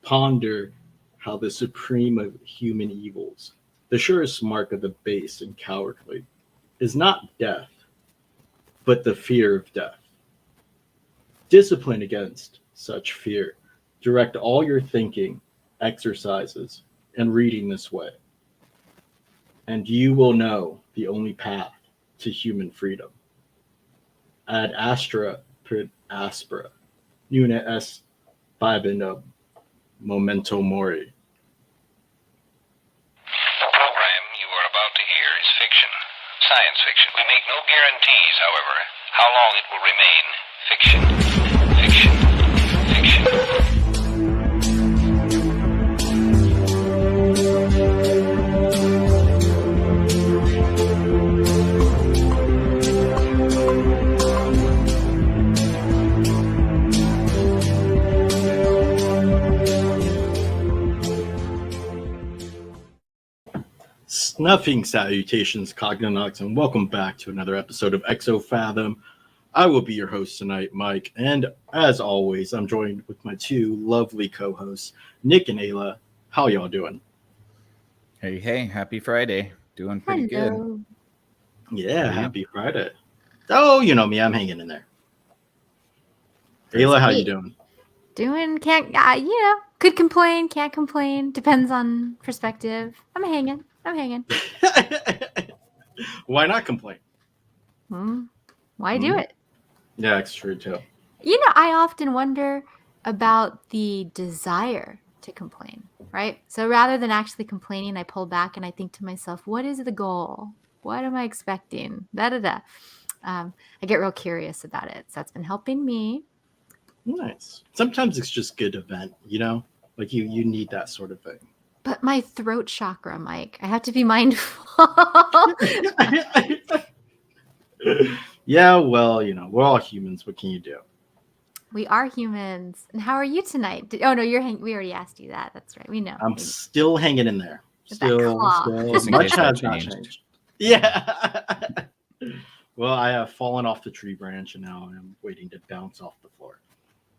ponder how the supreme of human evils, the surest mark of the base and cowardly, is not death, but the fear of death. Discipline against such fear. Direct all your thinking, exercises, and reading this way, and you will know the only path to human freedom. Ad astra per aspera, nuna est bibendum Momento Mori. The program you are about to hear is fiction, science fiction. We make no guarantees, however, how long it will remain fiction, fiction, fiction. Snuffing salutations, Cognonauts, and welcome back to another episode of Exofathom. I will be your host tonight, Mike, and as always, I'm joined with my two lovely co-hosts, Nick and Ayla. How y'all doing? Hey, happy Friday. Doing pretty good. Yeah, happy Friday. Oh, you know me, I'm hanging in there. Ayla, how you doing? Doing, could complain, can't complain. Depends on perspective. I'm hanging. Why not complain? Why do it? Yeah, it's true too. I often wonder about the desire to complain, right? So rather than actually complaining, I pull back and I think to myself, what is the goal? What am I expecting? I get real curious about it. So that's been helping me. Nice. Sometimes it's just good to vent, like you need that sort of thing. But my throat chakra, Mike, I have to be mindful. Yeah, well, we're all humans. What can you do? We are humans. And how are you tonight? Oh, no, we already asked you that. That's right. We know. I'm still hanging in there. Still much has not changed. Yeah. Well, I have fallen off the tree branch and now I'm waiting to bounce off the floor.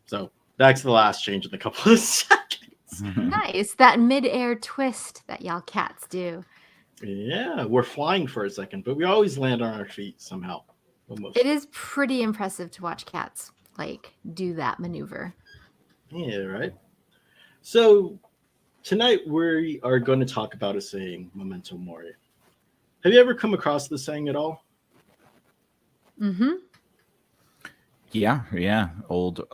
So that's the last change in a couple of seconds. Nice. That mid-air twist that y'all cats do. Yeah, we're flying for a second, but we always land on our feet somehow. Almost. It is pretty impressive to watch cats do that maneuver. Yeah, right. So tonight we are going to talk about a saying, Memento Mori. Have you ever come across the saying at all? Mm-hmm. Yeah. Old.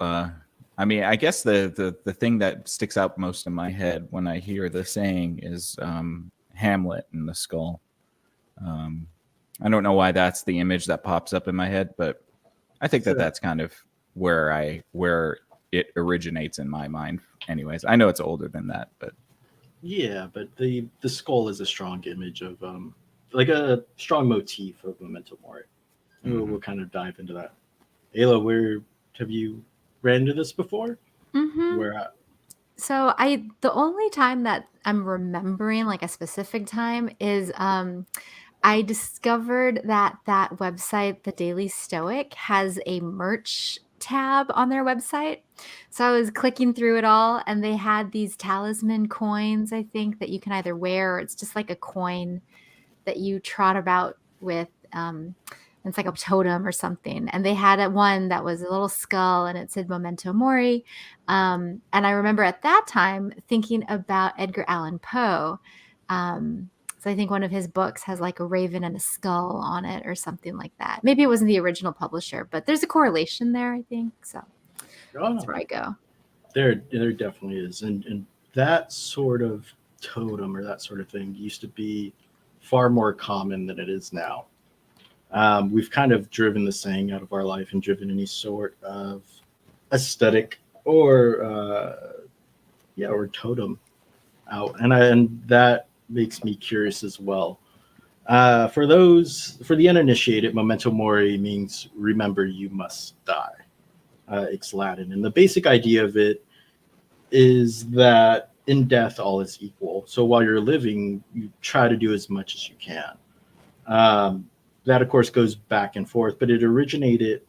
I guess the thing that sticks out most in my head when I hear the saying is Hamlet and the skull. I don't know why that's the image that pops up in my head, but I think that's kind of where it originates in my mind. Anyways, I know it's older than that, but yeah, but the skull is a strong image of like a strong motif of Memento Mori. Mm-hmm. We'll kind of dive into that. Ayla, have you ran into this before? Mm-hmm. Where at? So the only time that I'm remembering a specific time is I discovered that website, the Daily Stoic, has a merch tab on their website. So I was clicking through it all and they had these talisman coins, I think, that you can either wear or it's just like a coin that you trot about with. It's like a totem or something. And they had one that was a little skull and it said Memento Mori. And I remember at that time thinking about Edgar Allan Poe. So I think one of his books has a raven and a skull on it or something like that. Maybe it wasn't the original publisher, but there's a correlation there, I think. So that's where I go. There definitely is. And that sort of totem or that sort of thing used to be far more common than it is now. We've kind of driven the saying out of our life and driven any sort of aesthetic or totem out, and that makes me curious as well. For the uninitiated, Memento Mori means remember you must die. It's Latin, and the basic idea of it is that in death all is equal. So while you're living, you try to do as much as you can. That, of course, goes back and forth, but it originated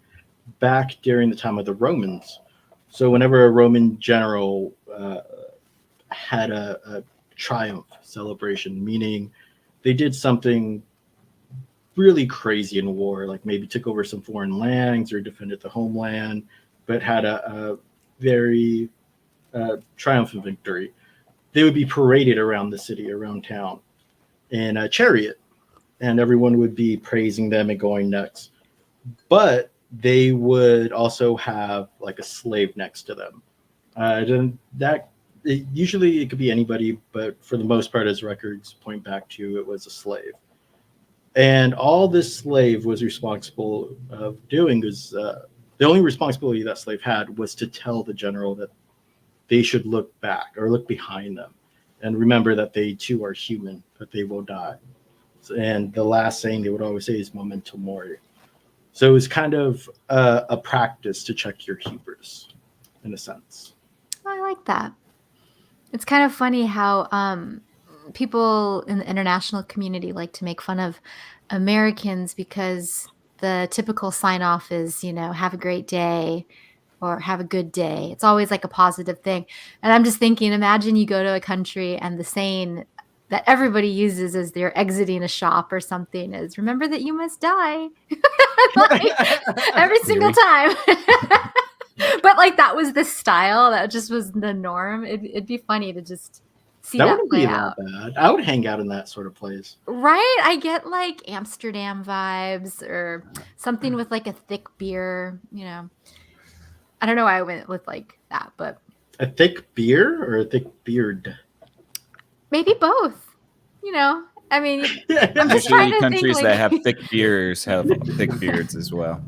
back during the time of the Romans. So whenever a Roman general had a triumph celebration, meaning they did something really crazy in war, like maybe took over some foreign lands or defended the homeland, but had a very triumphant victory. They would be paraded around the city, around town, in a chariot, and everyone would be praising them and going nuts. But they would also have like a slave next to them. Then that usually it could be anybody, but for the most part, as records point back to, it was a slave. And all this slave was responsible of doing was the only responsibility that slave had was to tell the general that they should look back or look behind them and remember that they too are human, that they will die. And the last saying they would always say is Momento Mori. So it was kind of a practice to check your hubris, in a sense. Oh, I like that. It's kind of funny how people in the international community like to make fun of Americans because the typical sign off is, have a great day or have a good day. It's always like a positive thing. And I'm just thinking, imagine you go to a country and the saying that everybody uses as they're exiting a shop or something is, remember that you must die. Like, every single time. But like that was the style. That just was the norm. It'd be funny to just see that wouldn't play be out. that bad. I would hang out in that sort of place. Right? I get like Amsterdam vibes or something with like a thick beer, I don't know why I went with like that, but A thick beer or a thick beard? maybe both. I mean, I'm just Usually trying to think countries like that have thick beers have thick beards as well.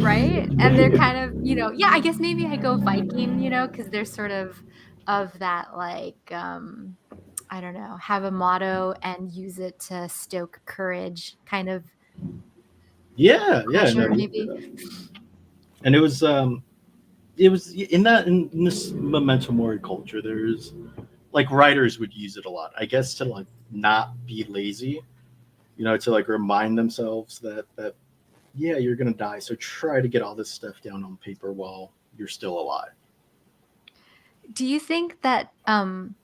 right? And they're kind of, yeah, I guess maybe I go Viking, because they're sort of that like I don't know, have a motto and use it to stoke courage kind of Yeah, pressure no, maybe. and it was in this Memento Mori culture. There's like writers would use it a lot, I guess, to like not be lazy, to like remind themselves that yeah, you're gonna die, so try to get all this stuff down on paper while you're still alive. Do you think that on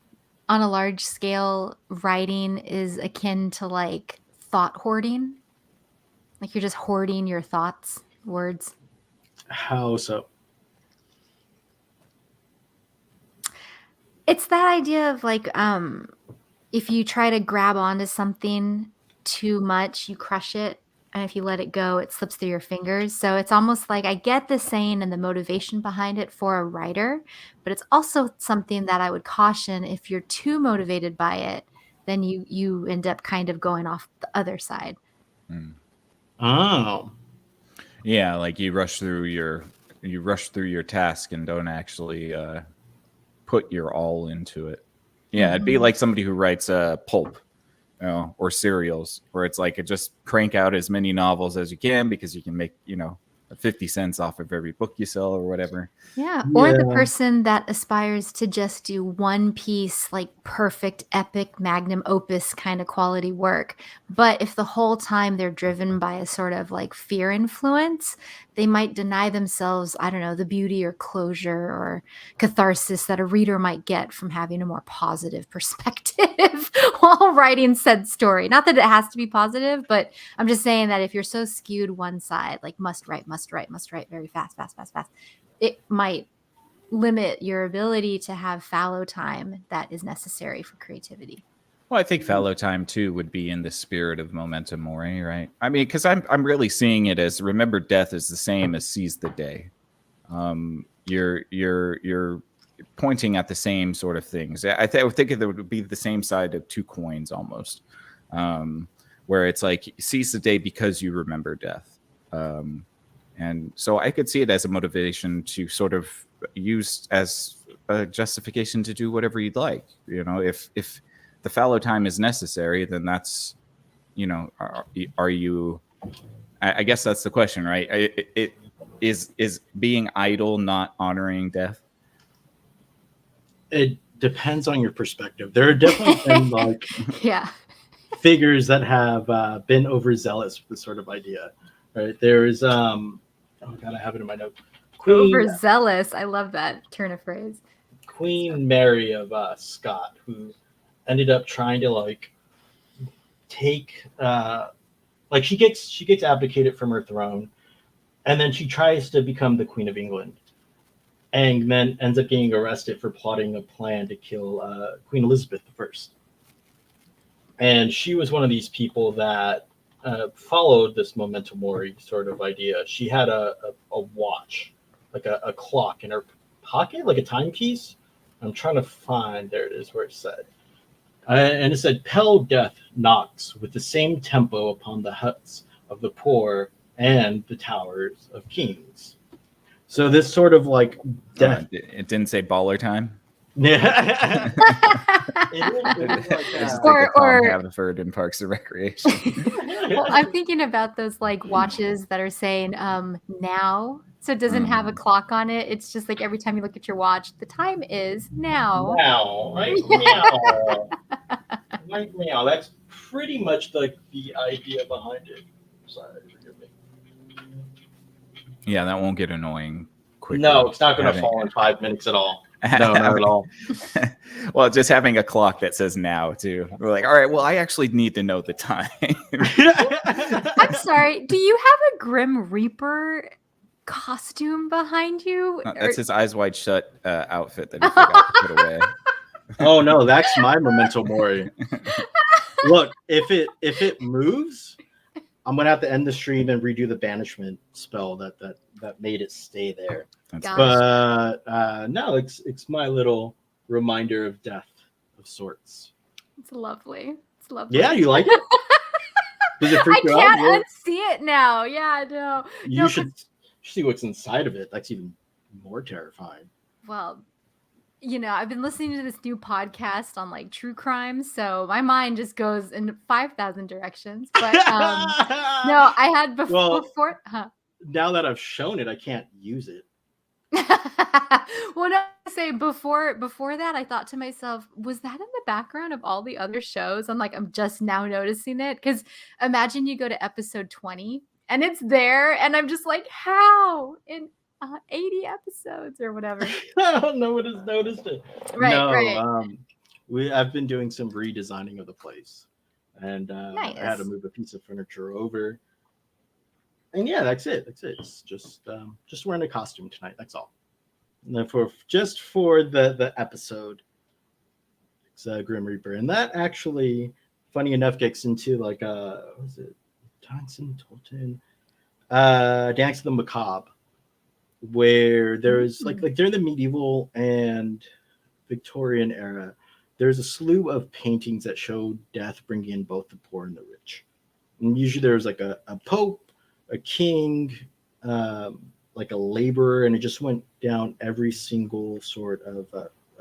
a large scale writing is akin to like thought hoarding? Like you're just hoarding your thoughts, words? How so? It's that idea of like if you try to grab onto something too much, you crush it. And if you let it go, it slips through your fingers. So it's almost like I get the saying and the motivation behind it for a writer, but it's also something that I would caution if you're too motivated by it, then you end up kind of going off the other side. Oh, Yeah, like you rush through your task and don't actually put your all into it. Yeah, it'd be like somebody who writes pulp, or serials, where it's like just crank out as many novels as you can because you can make 50 cents off of every book you sell or whatever. Yeah. Or the Yeah. person that aspires to just do one piece, like perfect, epic, magnum opus kind of quality work. But if the whole time they're driven by a sort of like fear influence, they might deny themselves, I don't know, the beauty or closure or catharsis that a reader might get from having a more positive perspective while writing said story. Not that it has to be positive, but I'm just saying that if you're so skewed one side, like must write very fast, it might limit your ability to have fallow time that is necessary for creativity. Well, I think fallow time too would be in the spirit of Memento Mori, right? I mean, because I'm really seeing it as remember death is the same as seize the day. You're pointing at the same sort of things. I would think it would be the same side of two coins almost, where it's like seize the day because you remember death. And so I could see it as a motivation to sort of use as a justification to do whatever you'd like. If the fallow time is necessary, then that's, are you? I guess that's the question, right? It is being idle not honoring death? It depends on your perspective. There are definitely been like Yeah. figures that have been overzealous with this sort of idea. Right? There is oh god, I have it in my note. Overzealous. I love that turn of phrase. Queen Mary of Scott, who ended up trying to like take like she gets abdicated from her throne, and then she tries to become the Queen of England, and then ends up getting arrested for plotting a plan to kill Queen Elizabeth I. And she was one of these people that followed this Memento Mori sort of idea. She had a watch, like a clock in her pocket, like a timepiece. I'm trying to find, there it is, where it said. And it said, "Pale death knocks with the same tempo upon the huts of the poor and the towers of kings." So this sort of like death. It didn't say baller time. Yeah. It is like I just that. think of Tom Or- Haverford in Parks and Recreation. Well, I'm thinking about those like watches that are saying now. So it doesn't have a clock on it. It's just like every time you look at your watch, the time is now. Meow, right? Meow. Right, meow. That's pretty much the idea behind it. Sorry, forgive me. Yeah, that won't get annoying quickly. No, it's not going to Having- fall in 5 minutes at all. No, not at all. Well, just having a clock that says now too. We're like, all right, well, I actually need to know the time. I'm sorry. Do you have a Grim Reaper costume behind you? That's his Eyes Wide Shut outfit that he forgot to put away. Oh no, that's my Memento Mori. Look, if it moves, I'm gonna have to end the stream and redo the banishment spell that made it stay there. That's Gosh. But no, it's my little reminder of death of sorts. It's lovely. It's lovely. Yeah, you like it? Does it I freak you out? can't Yeah. unsee it now. Yeah, no. You No, should see what's inside of it. That's even more terrifying. Well, I've been listening to this new podcast on like true crime, so my mind just goes in 5,000 directions. But no, I had Well- before. Huh. Now that I've shown it, I can't use it. Well, no, I say before that, I thought to myself, was that in the background of all the other shows? I'm just now noticing it, because imagine you go to episode 20 and it's there, and I'm just like, how in 80 episodes or whatever. I don't know what has noticed it. Right, no, right. I've been doing some redesigning of the place, and I had Nice. to move a piece of furniture over. And yeah, that's it. It's just wearing a costume tonight. That's all. And then for the episode, it's Grim Reaper, and that actually, funny enough, gets into like what was it, Tonson Tolton, Dance of the Macabre, where there's like during the medieval and Victorian era, there's a slew of paintings that show death bringing in both the poor and the rich. And usually there's like a pope, a king, like a laborer, and it just went down every single sort of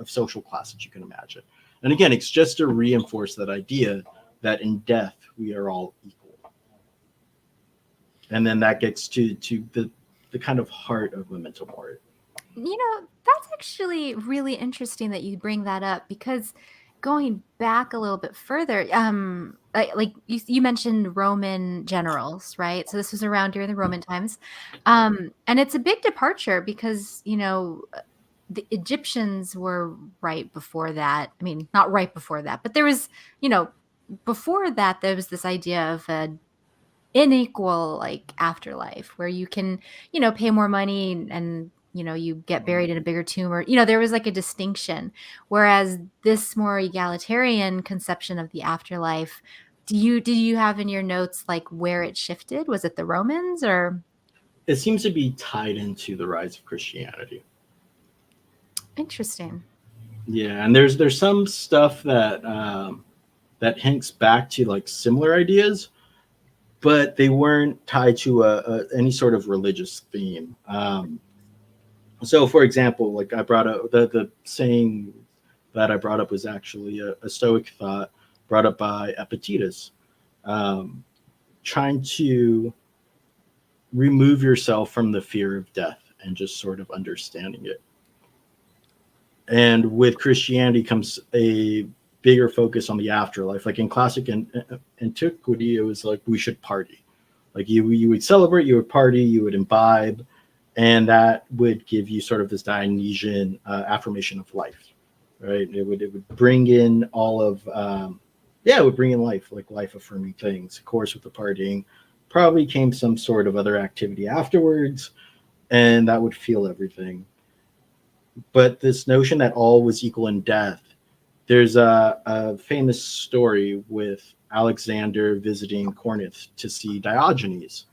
social class that you can imagine. And again, it's just to reinforce that idea that in death we are all equal. And then that gets to the kind of heart of Memento Mori. That's actually really interesting that you bring that up, because going back a little bit further, like you mentioned Roman generals, right? So this was around during the Roman times. And it's a big departure because, the Egyptians were right before that. I mean, not right before that, but there was, before that, there was this idea of an unequal like afterlife where you can, pay more money and you get buried in a bigger tomb, or there was like a distinction, whereas this more egalitarian conception of the afterlife, did you have in your notes like where it shifted? Was it the Romans, or? It seems to be tied into the rise of Christianity. Interesting. Yeah, and there's some stuff that that hints back to like similar ideas, but they weren't tied to any sort of religious theme. So, for example, like I brought up the saying that I brought up was actually a Stoic thought brought up by Epictetus, trying to remove yourself from the fear of death and just sort of understanding it. And with Christianity comes a bigger focus on the afterlife. Like in classic antiquity, it was like we should party. Like you would celebrate, you would party, you would imbibe, and that would give you sort of this Dionysian affirmation of life, right? It would bring in all of it would bring in life, like life affirming things. Of course, with the partying, probably came some sort of other activity afterwards, and that would feel everything. But this notion that all was equal in death, there's a famous story with Alexander visiting Corinth to see Diogenes.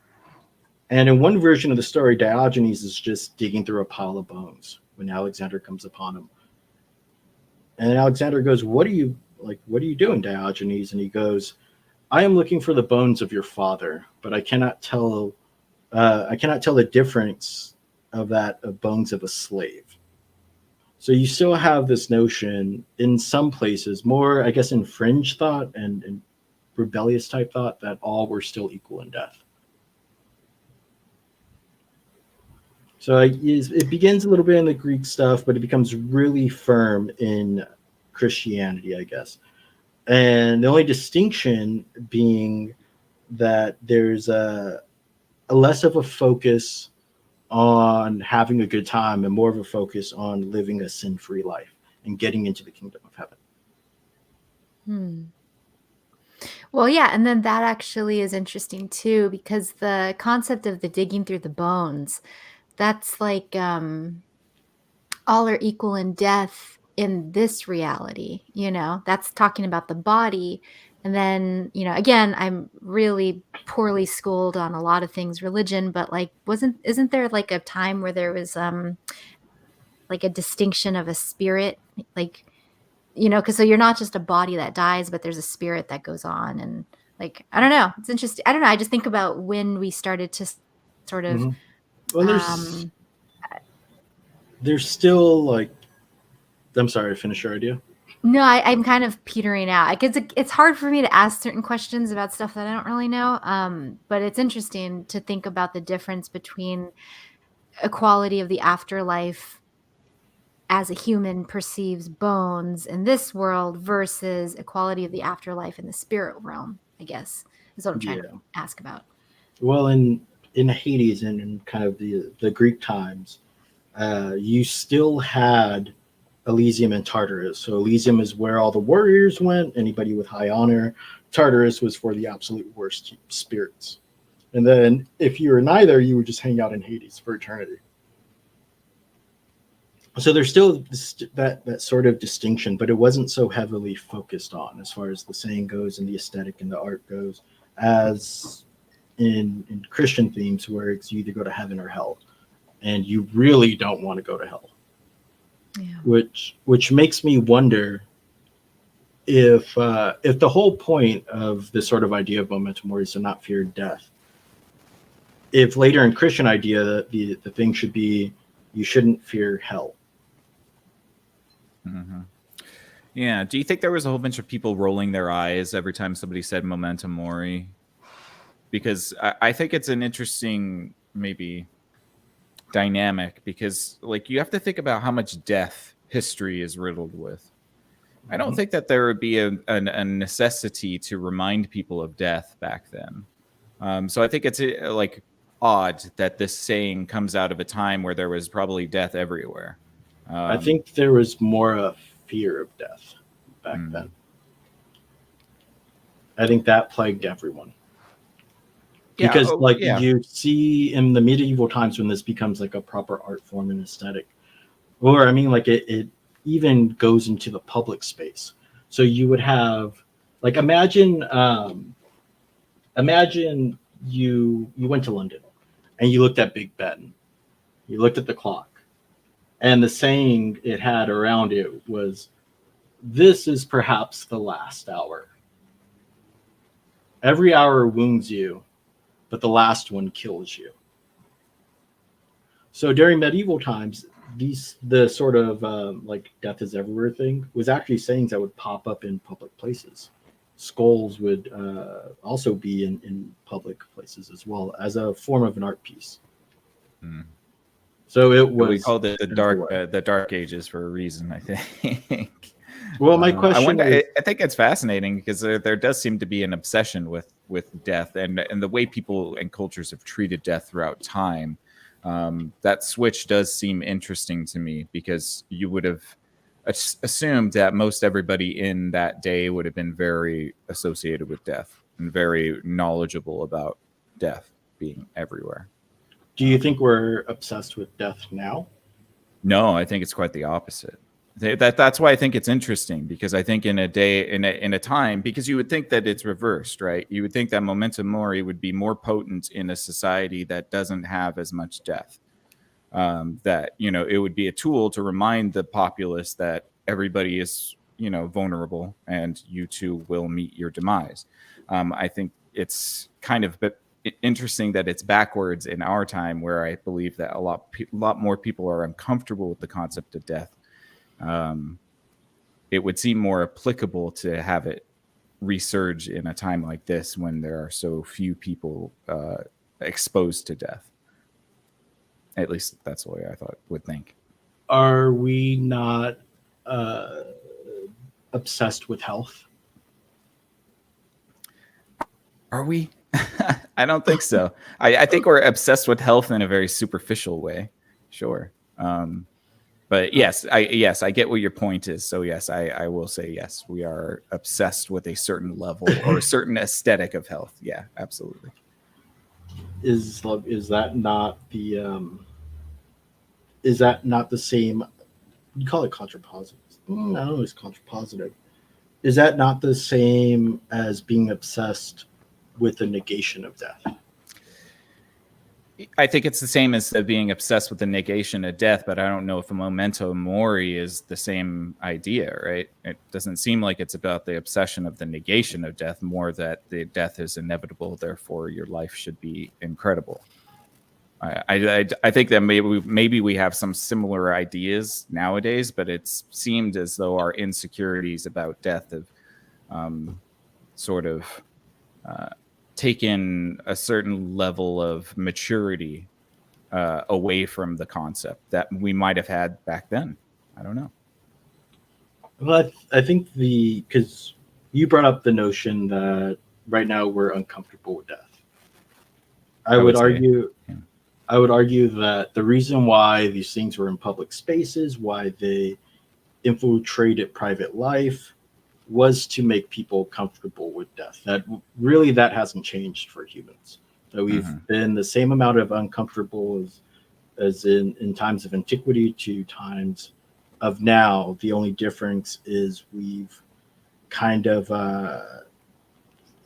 And in one version of the story, Diogenes is just digging through a pile of bones when Alexander comes upon him. And Alexander goes, what are you doing, Diogenes? And he goes, I am looking for the bones of your father, but I cannot tell the difference of bones of a slave. So you still have this notion in some places, more, I guess, in fringe thought and rebellious type thought, that all were still equal in death. So it begins a little bit in the Greek stuff, but it becomes really firm in Christianity, I guess. And the only distinction being that there's a less of a focus on having a good time and more of a focus on living a sin-free life and getting into the kingdom of heaven. Well, yeah, and then that actually is interesting too, because the concept of the digging through the bones, that's like all are equal in death in this reality, that's talking about the body. And then, again, I'm really poorly schooled on a lot of things religion, but like isn't there like a time where there was like a distinction of a spirit, like, because so you're not just a body that dies, but there's a spirit that goes on. And like, I don't know, it's interesting. I don't know, I just think about when we started to sort of Well, there's still like, I'm sorry, finish your idea. No, I'm kind of petering out. It's hard for me to ask certain questions about stuff that I don't really know. But it's interesting to think about the difference between equality of the afterlife as a human perceives bones in this world versus equality of the afterlife in the spirit realm, I guess, is what I'm trying to ask about. Well, in Hades and in kind of the Greek times, you still had Elysium and Tartarus. So Elysium is where all the warriors went, anybody with high honor. Tartarus was for the absolute worst spirits. And then if you were neither, you would just hang out in Hades for eternity. So there's still that sort of distinction, but it wasn't so heavily focused on as far as the saying goes and the aesthetic and the art goes as in Christian themes, where it's you either go to heaven or hell, and you really don't want to go to hell. Yeah. Which makes me wonder if the whole point of this sort of idea of Momento Mori is to not fear death. If later in Christian idea the thing should be you shouldn't fear hell. Mm-hmm. Yeah. Do you think there was a whole bunch of people rolling their eyes every time somebody said Memento Mori? Because I think it's an interesting maybe dynamic, because like you have to think about how much death history is riddled with. I don't think that there would be a necessity to remind people of death back then. So I think it's like odd that this saying comes out of a time where there was probably death everywhere. I think there was more a fear of death back then. I think that plagued everyone. Because you see in the medieval times when this becomes like a proper art form and aesthetic, or I mean like it even goes into the public space. So you would have like imagine you went to London and you looked at Big Ben, you looked at the clock, and the saying it had around it was, "This is perhaps the last hour. Every hour wounds you, but the last one kills you." So during medieval times, the sort of like death is everywhere thing was actually sayings that would pop up in public places. Skulls would also be in public places as well as a form of an art piece. So it was. We called it the dark ages for a reason, I think. Well, my question I think it's fascinating because there does seem to be an obsession with death and the way people and cultures have treated death throughout time. That switch does seem interesting to me, because you would have assumed that most everybody in that day would have been very associated with death and very knowledgeable about death being everywhere. Do you think we're obsessed with death now? No, I think it's quite the opposite. That's why I think it's interesting, because I think in a day, in a time, because you would think that it's reversed, right? You would think that Momento Mori would be more potent in a society that doesn't have as much death. That, you know, it would be a tool to remind the populace that everybody is, you know, vulnerable, and you too will meet your demise. I think it's kind of interesting that it's backwards in our time, where I believe that a lot more people are uncomfortable with the concept of death. It would seem more applicable to have it resurge in a time like this, when there are so few people exposed to death. At least that's the way I would think. Are we not obsessed with health? Are we? I don't think so. I think we're obsessed with health in a very superficial way. Sure. But yes, I get what your point is. So yes, I will say yes, we are obsessed with a certain level or a certain aesthetic of health. Yeah, absolutely. Is that not the same? You call it contrapositive. I don't know. It's contrapositive. Is that not the same as being obsessed with the negation of death? I think it's the same as being obsessed with the negation of death, but I don't know if a Memento Mori is the same idea, right? It doesn't seem like it's about the obsession of the negation of death, more that the death is inevitable, therefore your life should be incredible. I think that maybe we have some similar ideas nowadays, but it's seemed as though our insecurities about death have sort of taken a certain level of maturity away from the concept that we might have had back then. I don't know. Well, I think because you brought up the notion that right now we're uncomfortable with death. I would argue that the reason why these things were in public spaces, why they infiltrated private life, was to make people comfortable with death. That hasn't changed for humans. That we've been the same amount of uncomfortable as in times of antiquity to times of now. The only difference is we've kind of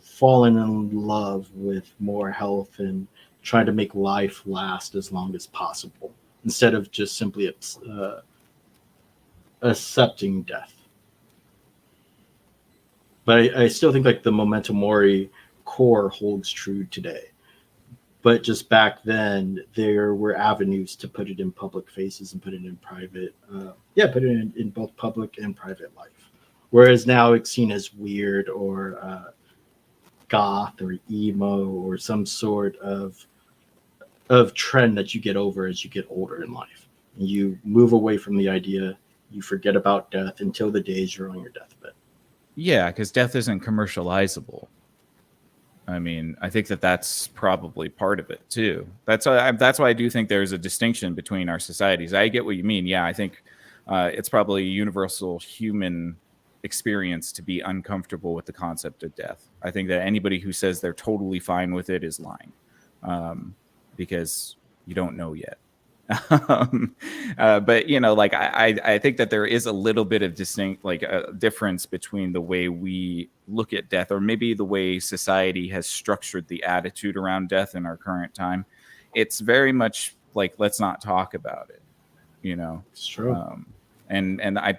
fallen in love with more health and trying to make life last as long as possible, instead of just simply accepting death. But I still think like the Memento Mori core holds true today. But just back then, there were avenues to put it in public faces and put it in private. Put it in both public and private life. Whereas now it's seen as weird or goth or emo or some sort of trend that you get over as you get older in life. And you move away from the idea, you forget about death until the days you're on your deathbed. Yeah, because death isn't commercializable. I mean, I think that's probably part of it too. That's why I do think there's a distinction between our societies. I get what you mean. Yeah, I think it's probably a universal human experience to be uncomfortable with the concept of death. I think that anybody who says they're totally fine with it is lying, because you don't know yet. But you know, like I think that there is a little bit of distinct, like a difference between the way we look at death, or maybe the way society has structured the attitude around death in our current time. It's very much like, let's not talk about it, you know. It's true. And I,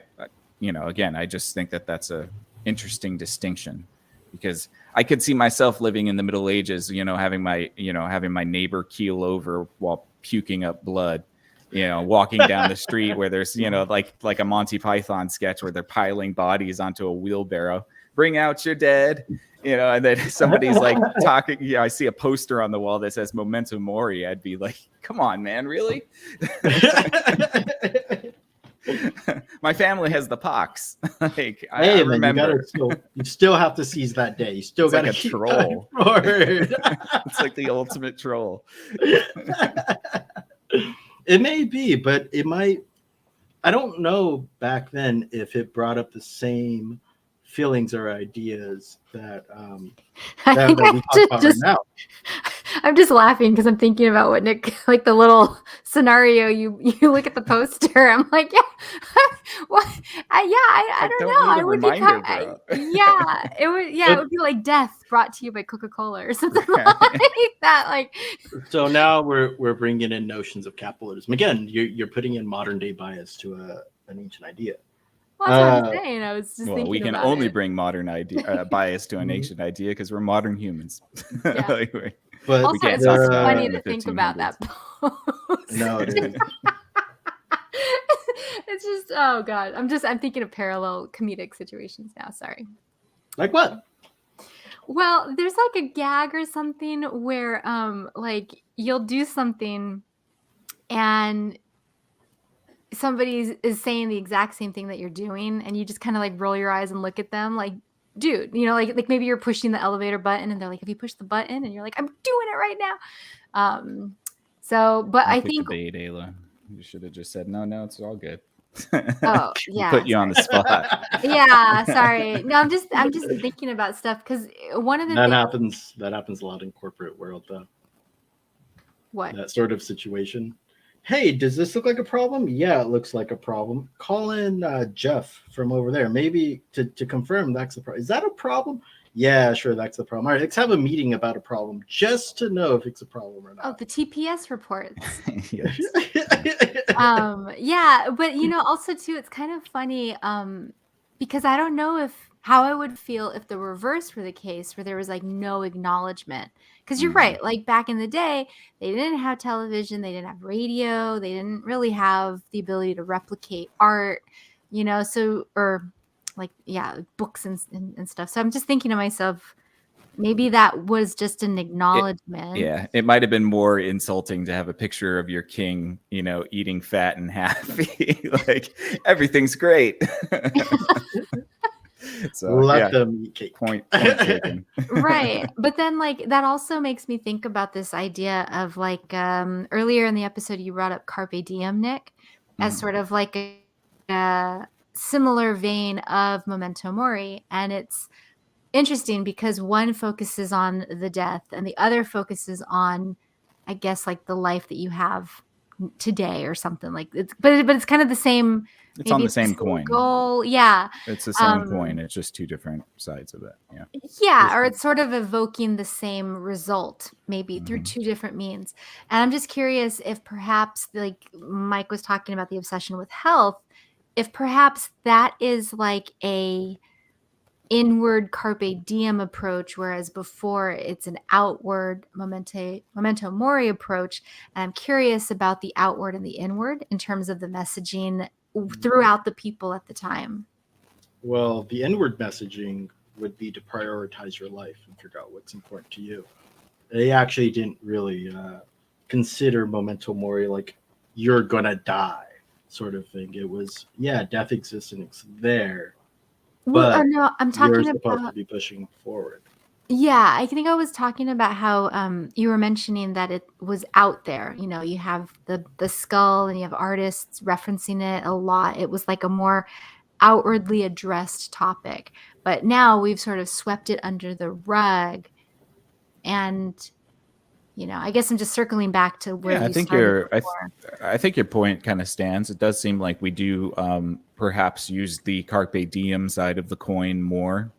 you know, again, I just think that that's a interesting distinction, because I could see myself living in the Middle Ages, you know, having my neighbor keel over while puking up blood, you know, walking down the street where there's, you know, like a Monty Python sketch where they're piling bodies onto a wheelbarrow. Bring out your dead, you know, and then somebody's like talking. Yeah, I see a poster on the wall that says Memento Mori. I'd be like, come on, man, really? My family has the pox. Like, I remember. You still have to seize that day. You still got to keep troll. It's like the ultimate troll. It may be, but it might. I don't know back then if it brought up the same feelings or ideas that I think that I we talk about right just now. I'm just laughing because I'm thinking about what Nick, like the little scenario you look at the poster. I'm like, yeah, what? I I don't don't need know. a I would be reminder, kind, bro. yeah, it But would be like death brought to you by Coca-Cola or something like that. Like, so now we're bringing in notions of capitalism again. You're putting in modern day bias to an ancient idea. well, that's what I'm Uh, saying. I was just Well, we thinking can about only it. bring modern idea bias to an Mhm. ancient idea because we're modern humans. Yeah. Like, but we Also, can't it's talk just about it funny in the to think about 1500s. that post. no, it is. It's just, oh god, I'm thinking of parallel comedic situations now. Sorry. Like what? Well, there's like a gag or something where like you'll do something and somebody is saying the exact same thing that you're doing and you just kind of like roll your eyes and look at them like, dude, like maybe you're pushing the elevator button and they're like, have you pushed the button? And you're like, I'm doing it right now. um but I Perfect think, debate, Ayla. You should have just said, no, it's all good. oh Put yeah, you on the spot. yeah, sorry. No, I'm just thinking about stuff because one of the That things. happens. That happens a lot in corporate world, though. What? That sort of situation. Hey, does this look like a problem? Yeah, it looks like a problem. Call in Jeff from over there. Maybe to confirm that's the problem. Is that a problem? Yeah, sure, that's the problem. All right, let's have a meeting about a problem just to know if it's a problem or Oh, not. the TPS reports. Yes. Yeah, but also too, it's kind of funny, because I don't know how I would feel if the reverse were the case, where there was like no acknowledgement. Because you're Mhm. right, like back in the day, they didn't have television, they didn't have radio, they didn't really have the ability to replicate art, so, or like, yeah, books and stuff. So I'm just thinking to myself, maybe that was just an acknowledgement. Yeah, it might have been more insulting to have a picture of your king, eating fat and happy. Like, everything's great. So, Let yeah, them eat cake. point taken. Right. But then like that also makes me think about this idea of like earlier in the episode you brought up carpe diem, Nick, as Mhm. sort of like a similar vein of Memento Mori. And it's interesting because one focuses on the death and the other focuses on, I guess, like the life that you have today or something. Like but it's kind of the same. It's on Maybe the it's the same same coin. goal. Yeah. It's the same Um, coin. It's just two different sides of it. Yeah. yeah, or it's sort of evoking the same result, maybe through Mhm. two different means. And I'm just curious if perhaps, like Mike was talking about the obsession with health, if perhaps that is like a inward carpe diem approach, whereas before it's an outward memento mori approach. And I'm curious about the outward and the inward in terms of the messaging throughout the people at the time. Well, the inward messaging would be to prioritize your life and figure out what's important to you. They actually didn't really consider memento mori like you're gonna die sort of thing. It was, yeah, death exists and it's there, Well, but no, I'm you're talking supposed to about. be pushing forward. Yeah, I think I was talking about how you were mentioning that it was out there. You have the skull and you have artists referencing it a lot. It was like a more outwardly addressed topic. But now we've sort of swept it under the rug. And, I guess I'm just circling back to where Yeah, I you think started your before. I think your point kind of stands. It does seem like we do perhaps use the carpe diem side of the coin more.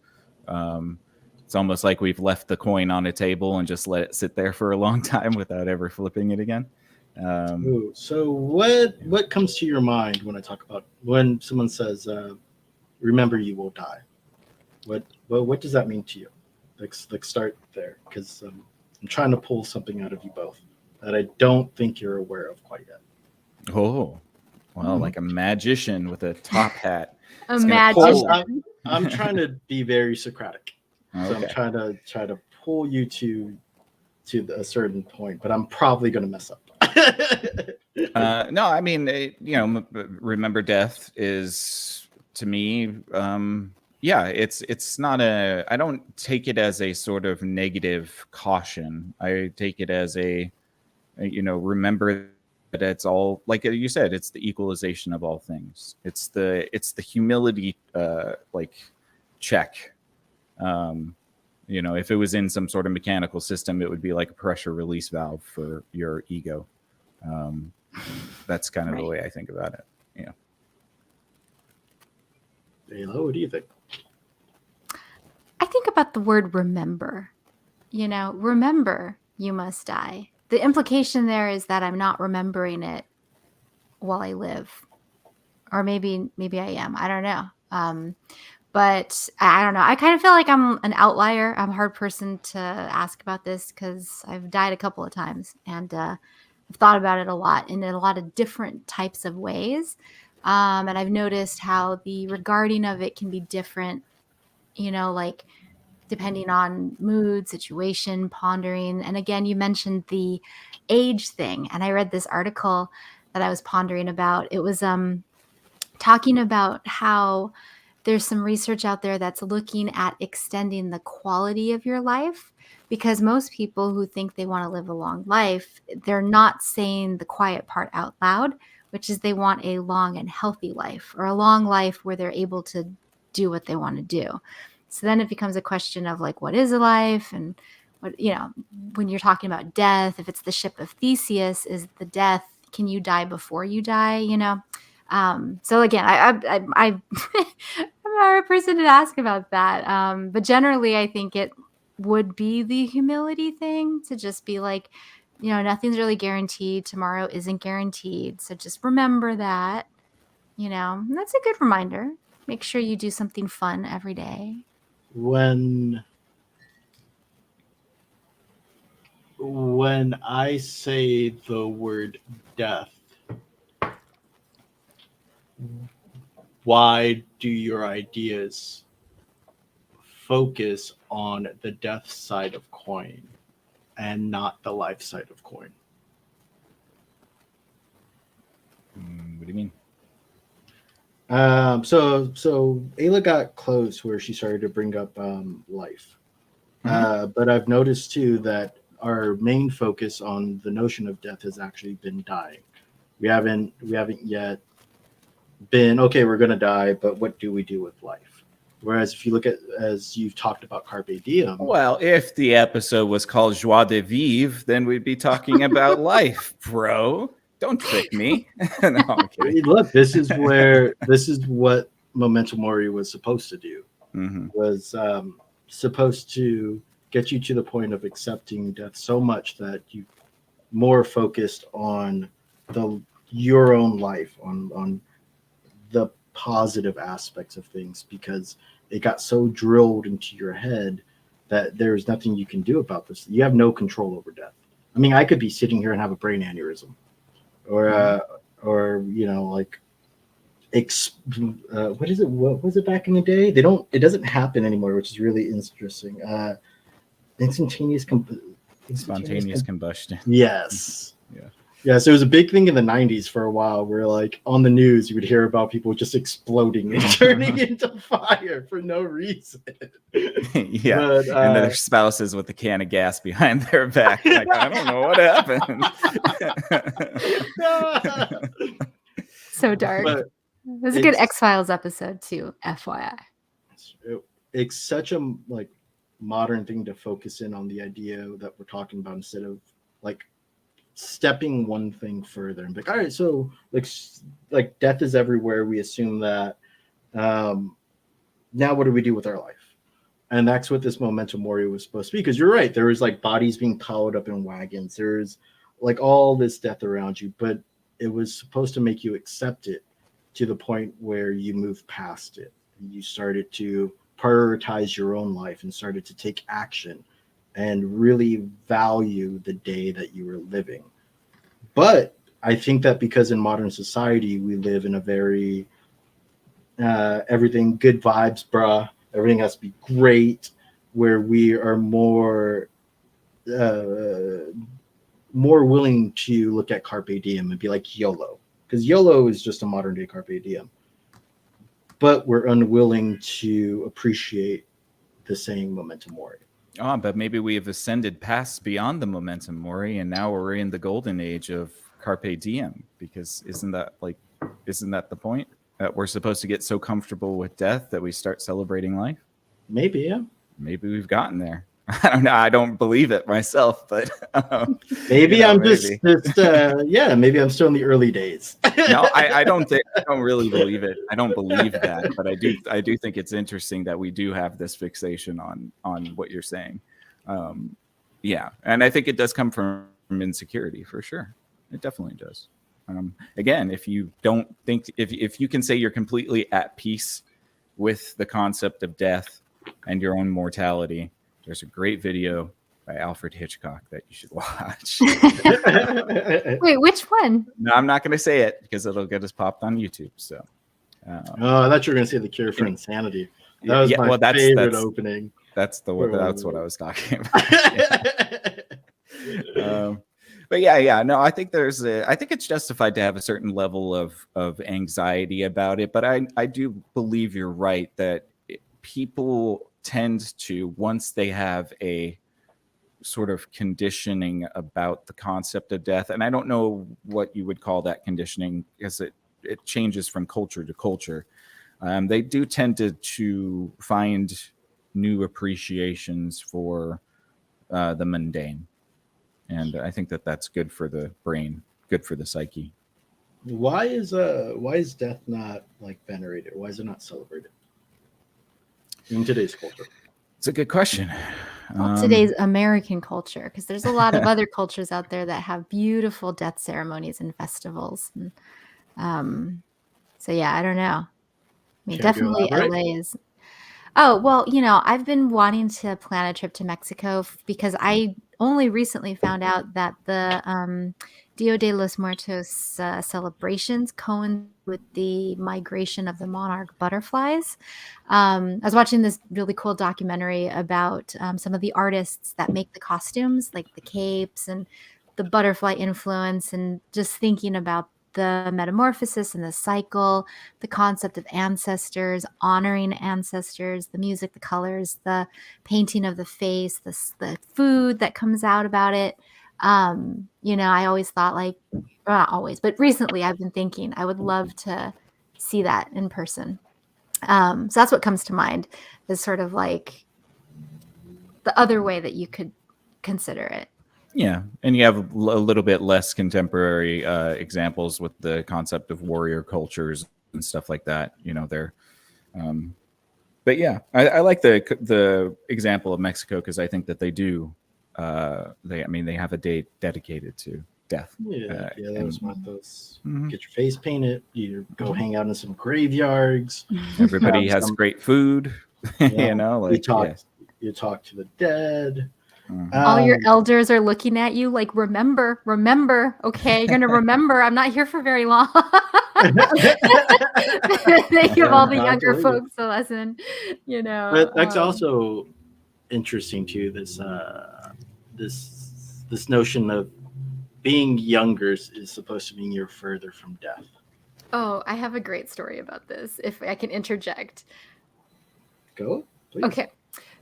Um, it's almost like we've left the coin on a table and just let it sit there for a long time without ever flipping it again. Ooh, so what comes to your mind when I talk about when someone says, "Remember, you will die"? What does that mean to you? Let's start there because I'm trying to pull something out of you both that I don't think you're aware of quite yet. Oh, well, Mhm. like a magician with a top hat. It's gonna Imagine. pull. I'm trying to be very Socratic, so I'm Okay. trying to pull you to a certain point, but I'm probably going to mess up. No, I mean, remember death is to me, yeah, it's not a. I don't take it as a sort of negative caution. I take it as remember it's all, like you said, it's the equalization of all things. It's the humility like check. You know, if it was in some sort of mechanical system, it would be like a pressure release valve for your ego. That's kind of the way I think about it. Yeah. Ayla, what do you think? I think about the word remember. You know, remember you must die. The implication there is that I'm not remembering it while I live. Or maybe I am. I don't know. But I don't know. I kind of feel like I'm an outlier. I'm a hard person to ask about this because I've died a couple of times, and I've thought about it a lot in a lot of different types of ways. And I've noticed how the regarding of it can be different, you know, like depending on mood, situation, pondering. And again, you mentioned the age thing. And I read this article that I was pondering about. It was talking about how there's some research out there that's looking at extending the quality of your life, because most people who think they want to live a long life, they're not saying the quiet part out loud, which is they want a long and healthy life, or a long life where they're able to do what they want to do. So then it becomes a question of like, what is a life? And what, you know, when you're talking about death, if it's the ship of Theseus, is the death, can you die before you die? You know? So again, I'm a hard person to ask about that. But generally, I think it would be the humility thing, to just be like, you know, nothing's really guaranteed. Tomorrow isn't guaranteed. So just remember that, you know, and that's a good reminder. Make sure you do something fun every day. When I say the word death, why do your ideas focus on the death side of coin and not the life side of coin? What do you mean? So Ayla got close where she started to bring up life. But I've noticed too that our main focus on the notion of death has actually been dying. We haven't yet been, okay, we're going to die, but what do we do with life? Whereas if you look at, as you've talked about Carpe Diem. Well, if the episode was called Joie de Vivre, then we'd be talking about life, bro. Don't trick me. No, I'm kidding. Look, this is what Memento Mori was supposed to do. Was supposed to get you to the point of accepting death so much that you more focused on your own life, on the positive aspects of things, because it got so drilled into your head that there's nothing you can do about this. You have no control over death. I mean, I could be sitting here and have a brain aneurysm, or you know, like what is it? What was it back in the day? It doesn't happen anymore, which is really interesting. Spontaneous combustion. Yes. Yeah. Yeah, so it was a big thing in the 90s for a while, where like on the news you would hear about people just exploding and turning into fire for no reason. Yeah, but, and then their spouses with a can of gas behind their back. Like, I don't know what happened. So dark. But there's a good X-Files episode too, FYI. It's such a like modern thing to focus in on the idea that we're talking about, instead of like stepping one thing further and be like, all right, so like death is everywhere. We assume that. Now what do we do with our life? And that's what this Memento Mori was supposed to be. Because you're right, there was like bodies being piled up in wagons. There's like all this death around you, but it was supposed to make you accept it to the point where you move past it. You started to prioritize your own life and started to take action and really value the day that you were living. But I think that because in modern society, we live in a very everything good vibes, bruh. Everything has to be great, where we are more willing to look at Carpe Diem and be like YOLO. Because YOLO is just a modern day Carpe Diem. But we're unwilling to appreciate the saying Memento Mori. Oh, but maybe we have ascended past beyond the Momentum Mori, and now we're in the golden age of carpe diem, because isn't that the point, that we're supposed to get so comfortable with death that we start celebrating life? Maybe, yeah. Maybe we've gotten there. I don't know. I don't believe it myself, but maybe I'm maybe. Maybe I'm still in the early days. No, I don't really believe it. I don't believe that, but I do think it's interesting that we do have this fixation on what you're saying. Yeah, and I think it does come from insecurity for sure. It definitely does. Again, if you don't think, if you can say you're completely at peace with the concept of death and your own mortality, there's a great video by Alfred Hitchcock that you should watch. Wait, which one? No, I'm not going to say it because it'll get us popped on YouTube. So, I thought you were going to say The Cure for Insanity. That was my favorite opening. That's what I was talking about. But yeah. No, I think I think it's justified to have a certain level of anxiety about it. But I do believe you're right that people tend to, once they have a sort of conditioning about the concept of death, and I don't know what you would call that conditioning, because it changes from culture to culture. They do tend to find new appreciations for the mundane, and I think that's good for the brain, good for the psyche. Why is death not like venerated? Why is it not celebrated in today's culture? It's a good question. Well, today's American culture, because there's a lot of other cultures out there that have beautiful death ceremonies and festivals. And, so yeah, I don't know. I mean, definitely LA is. Oh, well, I've been wanting to plan a trip to Mexico because I only recently found out that the Dia de los Muertos celebrations coincide with the migration of the monarch butterflies. I was watching this really cool documentary about some of the artists that make the costumes, like the capes and the butterfly influence, and just thinking about the metamorphosis and the cycle, the concept of ancestors, honoring ancestors, the music, the colors, the painting of the face, the food that comes out about it. I always thought, like, well, not always, but recently I've been thinking I would love to see that in person. So that's what comes to mind, is sort of like the other way that you could consider it. Yeah, and you have a little bit less contemporary examples with the concept of warrior cultures and stuff like that. But yeah, I like the example of Mexico, because I think that they do. They have a day dedicated to death. Yeah, that was one of those. Mm-hmm. Get your face painted. You go hang out in some graveyards. Everybody has great food. You talk to the dead. All your elders are looking at you like, remember, okay, you're gonna remember, I'm not here for very long. They give all the younger folks a lesson, But that's also interesting too, this notion of being younger is supposed to mean you're further from death. Oh, I have a great story about this, if I can interject. Go, please. Okay.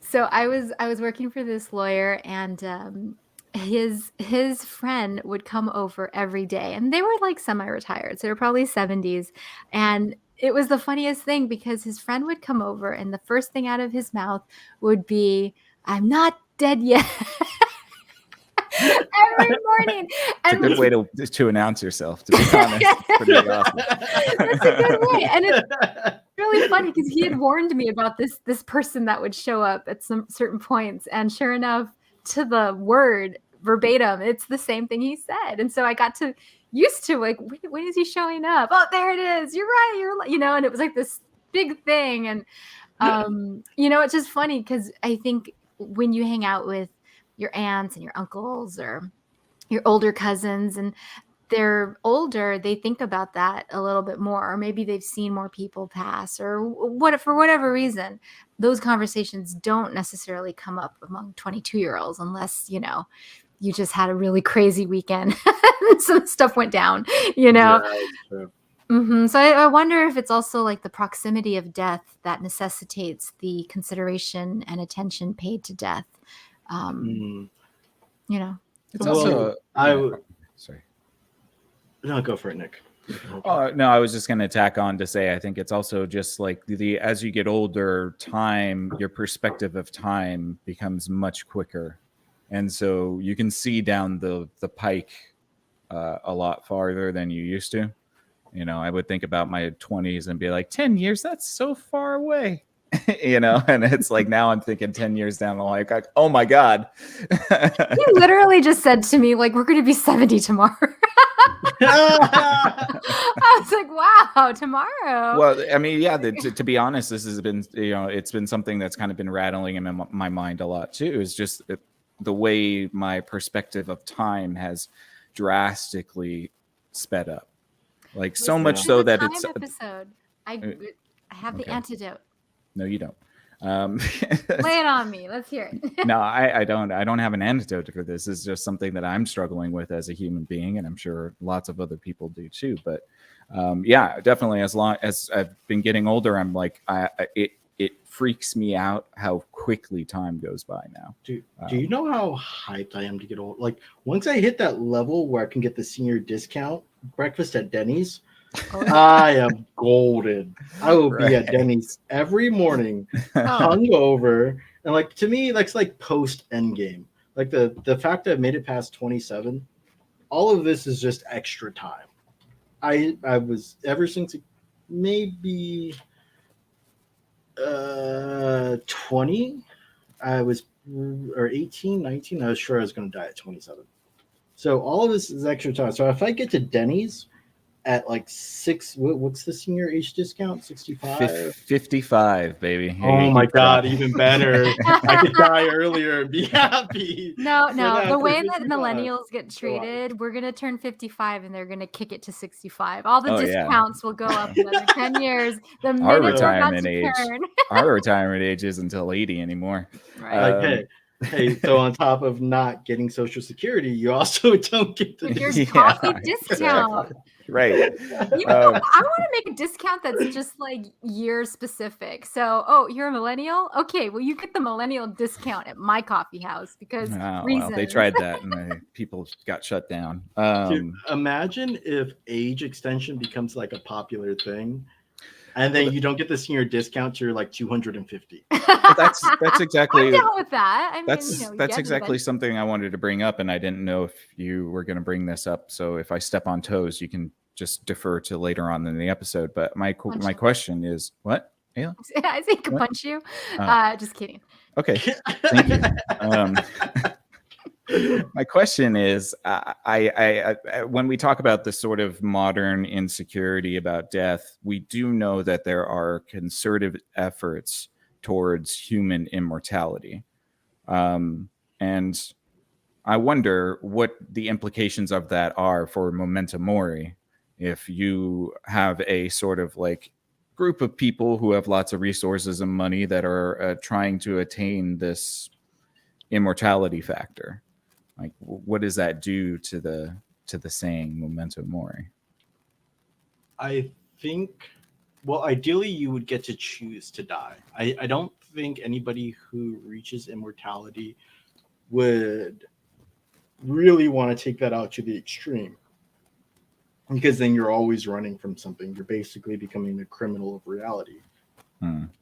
So I was working for this lawyer, and his friend would come over every day, and they were like semi-retired, so they were probably 70s. And it was the funniest thing, because his friend would come over, and the first thing out of his mouth would be, "I'm not dead yet." Every morning. It's a good way to announce yourself, to be honest. Pretty awesome. That's a good way. And it's really funny, because he had warned me about this person that would show up at some certain points, and sure enough, to the word, verbatim, it's the same thing he said. And so I got used to, like, when is he showing up? Oh, there it is. You're right. And it was like this big thing. And it's just funny, because I think when you hang out with your aunts and your uncles or your older cousins, and they're older, they think about that a little bit more, or maybe they've seen more people pass, or for whatever reason, those conversations don't necessarily come up among 22-year-olds unless, you just had a really crazy weekend. Some stuff went down, Yeah, that's true. Mm-hmm. So I wonder if it's also like the proximity of death that necessitates the consideration and attention paid to death. It's also. Sorry. No, go for it, Nick. Oh, no, I was just going to tack on to say I think it's also just like the as you get older, your perspective of time becomes much quicker, and so you can see down the pike a lot farther than you used to. You know, I would think about my 20s and be like, 10 years, that's so far away. You know, and it's like now I'm thinking 10 years down the line, like, oh my God. You literally just said to me, like, we're going to be 70 tomorrow. I was like, wow, tomorrow. Well, I mean, yeah, to be honest, this has been, it's been something that's kind of been rattling in my mind a lot too, is just the way my perspective of time has drastically sped up. Like so much so that it's episode. I have the antidote. No, you don't. Lay it on me. Let's hear it. No, I don't have an antidote for this. It's just something that I'm struggling with as a human being, and I'm sure lots of other people do too. But yeah, definitely. As long as I've been getting older, I'm like, it freaks me out how quickly time goes by now. Do you know how hyped I am to get old? Like once I hit that level where I can get the senior discount breakfast at Denny's, I am golden. I will be at Denny's every morning, hungover, and like to me, that's like post Endgame. Like the fact that I've made it past 27, all of this is just extra time. I was ever since maybe 20, I was or 18, 19. I was sure I was going to die at 27. So all of this is extra time. So if I get to Denny's at like what's the senior age discount? 65? 55, baby. Hey, oh my God, even better. I could die earlier and be happy. No. The way that millennials get treated, we're going to turn 55 and they're going to kick it to 65. All the discounts will go up another 10 years. Our retirement age is until 80 anymore. Right. Like, hey, so on top of not getting Social Security, you also don't get the coffee discount. Right. You know, I want to make a discount that's just like year specific. So, you're a millennial? Okay, well, you get the millennial discount at my coffee house because reasons. Well, they tried that and people got shut down. Dude, imagine if age extension becomes like a popular thing. And then you don't get the senior discount to like 250. That's exactly. I'm down with that. I mean, that's exactly something I wanted to bring up, and I didn't know if you were going to bring this up. So if I step on toes, you can just defer to later on in the episode. But my question is, what? Ayla? I say I can punch you. Just kidding. Okay, thank you. My question is, I when we talk about this sort of modern insecurity about death, we do know that there are concerted efforts towards human immortality. And I wonder what the implications of that are for Memento Mori. If you have a sort of like group of people who have lots of resources and money that are trying to attain this immortality factor. Like, what does that do to the saying Memento Mori? I think, well, ideally you would get to choose to die. I don't think anybody who reaches immortality would really want to take that out to the extreme, because then you're always running from something. You're basically becoming a criminal of reality,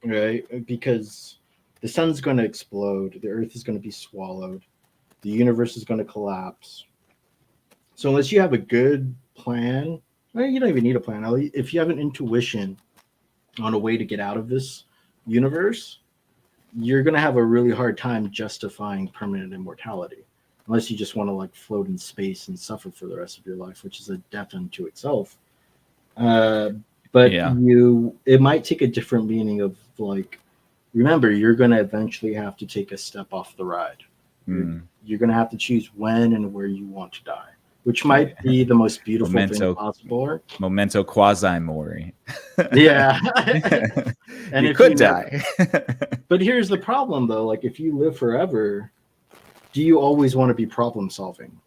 right? Because the sun's going to explode, the earth is going to be swallowed, the universe is going to collapse. So unless you have a good plan, well, you don't even need a plan. If you have an intuition on a way to get out of this universe, you're going to have a really hard time justifying permanent immortality, unless you just want to like float in space and suffer for the rest of your life, which is a death unto itself. But it might take a different meaning of like, remember, you're going to eventually have to take a step off the ride. You're going to have to choose when and where you want to die, which might be the most beautiful thing possible. Memento quasi mori. Yeah. And you could die. But here's the problem, though. Like, if you live forever, do you always want to be problem solving?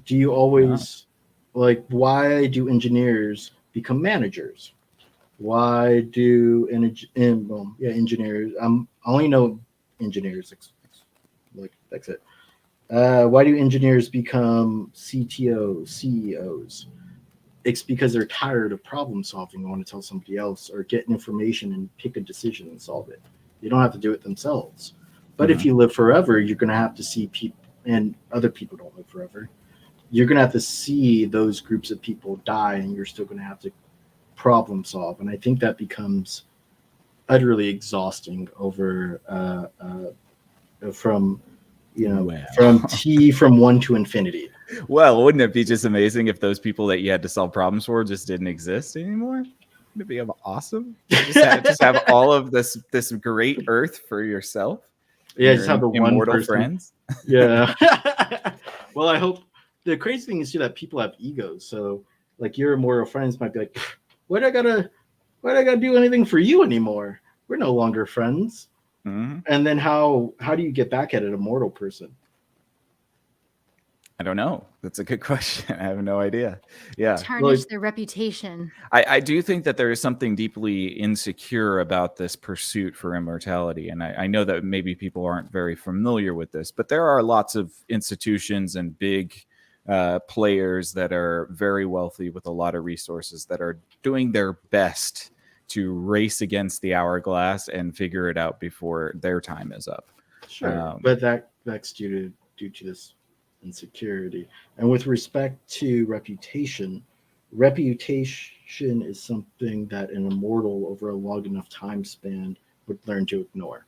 Do you always, like, why do engineers become managers? Why do engineers? I only know engineers. Like, that's it. Why do engineers become CTOs, CEOs? It's because they're tired of problem solving and want to tell somebody else or get information and pick a decision and solve it. They don't have to do it themselves. But if you live forever, you're going to have to see people, and other people don't live forever. You're going to have to see those groups of people die, and you're still going to have to problem solve. And I think that becomes utterly exhausting over from from from 1 to infinity. Well, wouldn't it be just amazing if those people that you had to solve problems for just didn't exist anymore? Wouldn't it be awesome? Just have all of this great Earth for yourself. Yeah, just have the one immortal person. friends. Yeah. Well, I hope the crazy thing is too that people have egos. So like your immortal friends might be like, why do I gotta do anything for you anymore? We're no longer friends. Mm-hmm. And then how do you get back at an immortal person? I don't know. That's a good question. I have no idea. Yeah. Tarnish their reputation. I do think that there is something deeply insecure about this pursuit for immortality. And I know that maybe people aren't very familiar with this, but there are lots of institutions and big players that are very wealthy with a lot of resources that are doing their best to race against the hourglass and figure it out before their time is up. Sure. But that's due to this insecurity. And with respect to reputation is something that an immortal over a long enough time span would learn to ignore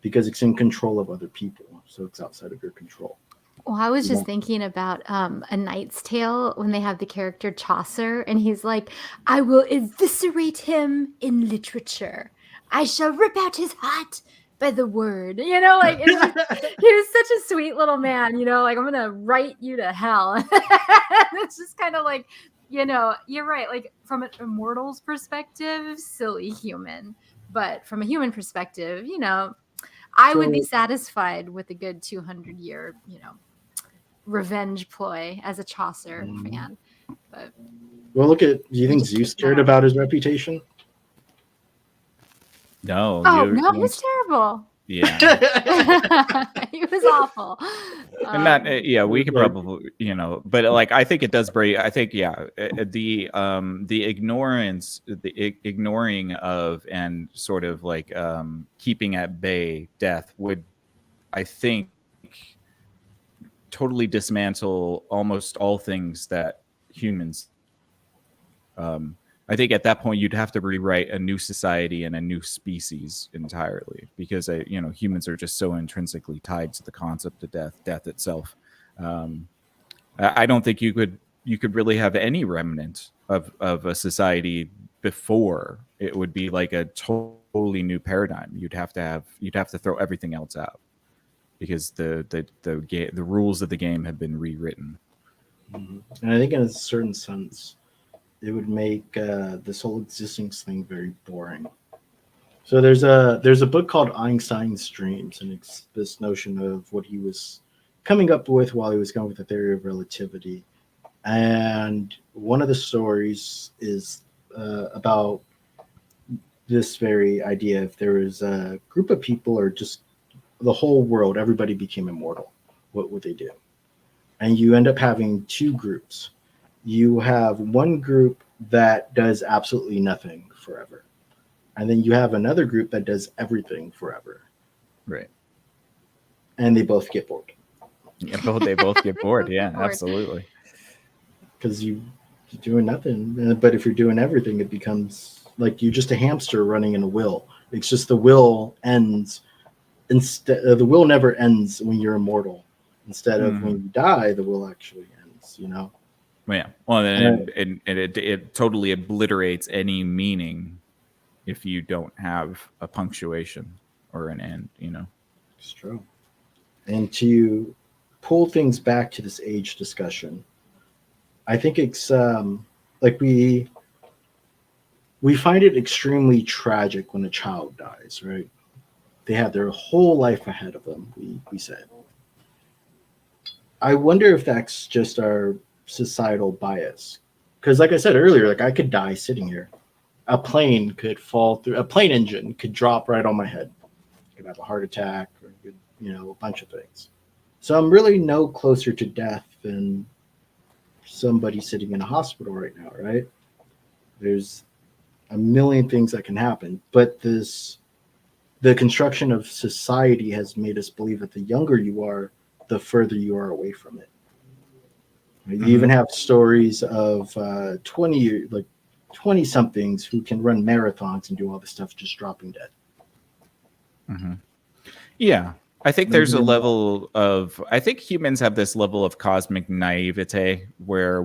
because it's in control of other people, so it's outside of your control. Well, I was just thinking about A Knight's Tale when they have the character Chaucer, and he's like, I will eviscerate him in literature. I shall rip out his heart by the word. You know, like he was such a sweet little man, you know, like I'm gonna write you to hell. It's just kind of like, you know, you're right. Like from an immortal's perspective, silly human. But from a human perspective, you know, I would be satisfied with a good 200-year, you know, revenge ploy as a Chaucer fan. But well, do you think Zeus cared about his reputation? No. No, he was terrible. Yeah. He was awful. And that, we could probably, you know, but like, I think it does break. I think, the ignoring of and sort of like keeping at bay death would, I think, totally dismantle almost all things that humans. I think at that point you'd have to rewrite a new society and a new species entirely because humans are just so intrinsically tied to the concept of death itself. I don't think you could really have any remnant of a society before it would be like a totally new paradigm. You'd have to throw everything else out because the rules of the game have been rewritten. Mm-hmm. And I think in a certain sense, it would make this whole existence thing very boring. So there's a book called Einstein's Dreams, and it's this notion of what he was coming up with while he was going with the theory of relativity. And one of the stories is about this very idea. If there was a group of people or just the whole world, everybody became immortal, what would they do? And you end up having two groups. You have one group that does absolutely nothing forever. And then you have another group that does everything forever. Right. And they both get bored. Yeah, they both get bored. Yeah, absolutely. Because you're doing nothing. But if you're doing everything, it becomes like you're just a hamster running in a wheel. It's just the wheel ends. The wheel never ends when you're immortal. Instead of when you die, the wheel actually ends, you know? Yeah. Well, and it totally obliterates any meaning if you don't have a punctuation or an end, you know? It's true. And to pull things back to this age discussion, I think it's like we find it extremely tragic when a child dies, right? They have their whole life ahead of them, we said. I wonder if that's just our societal bias. Because like I said earlier, like I could die sitting here. A plane could fall through, a plane engine could drop right on my head. I could have a heart attack or a bunch of things. So I'm really no closer to death than somebody sitting in a hospital right now, right? There's a million things that can happen, but the construction of society has made us believe that the younger you are, the further you are away from it. You even have stories of 20 somethings who can run marathons and do all this stuff just dropping dead. Yeah. I think there's a Mhm. level of, I think humans have this level of cosmic naivete where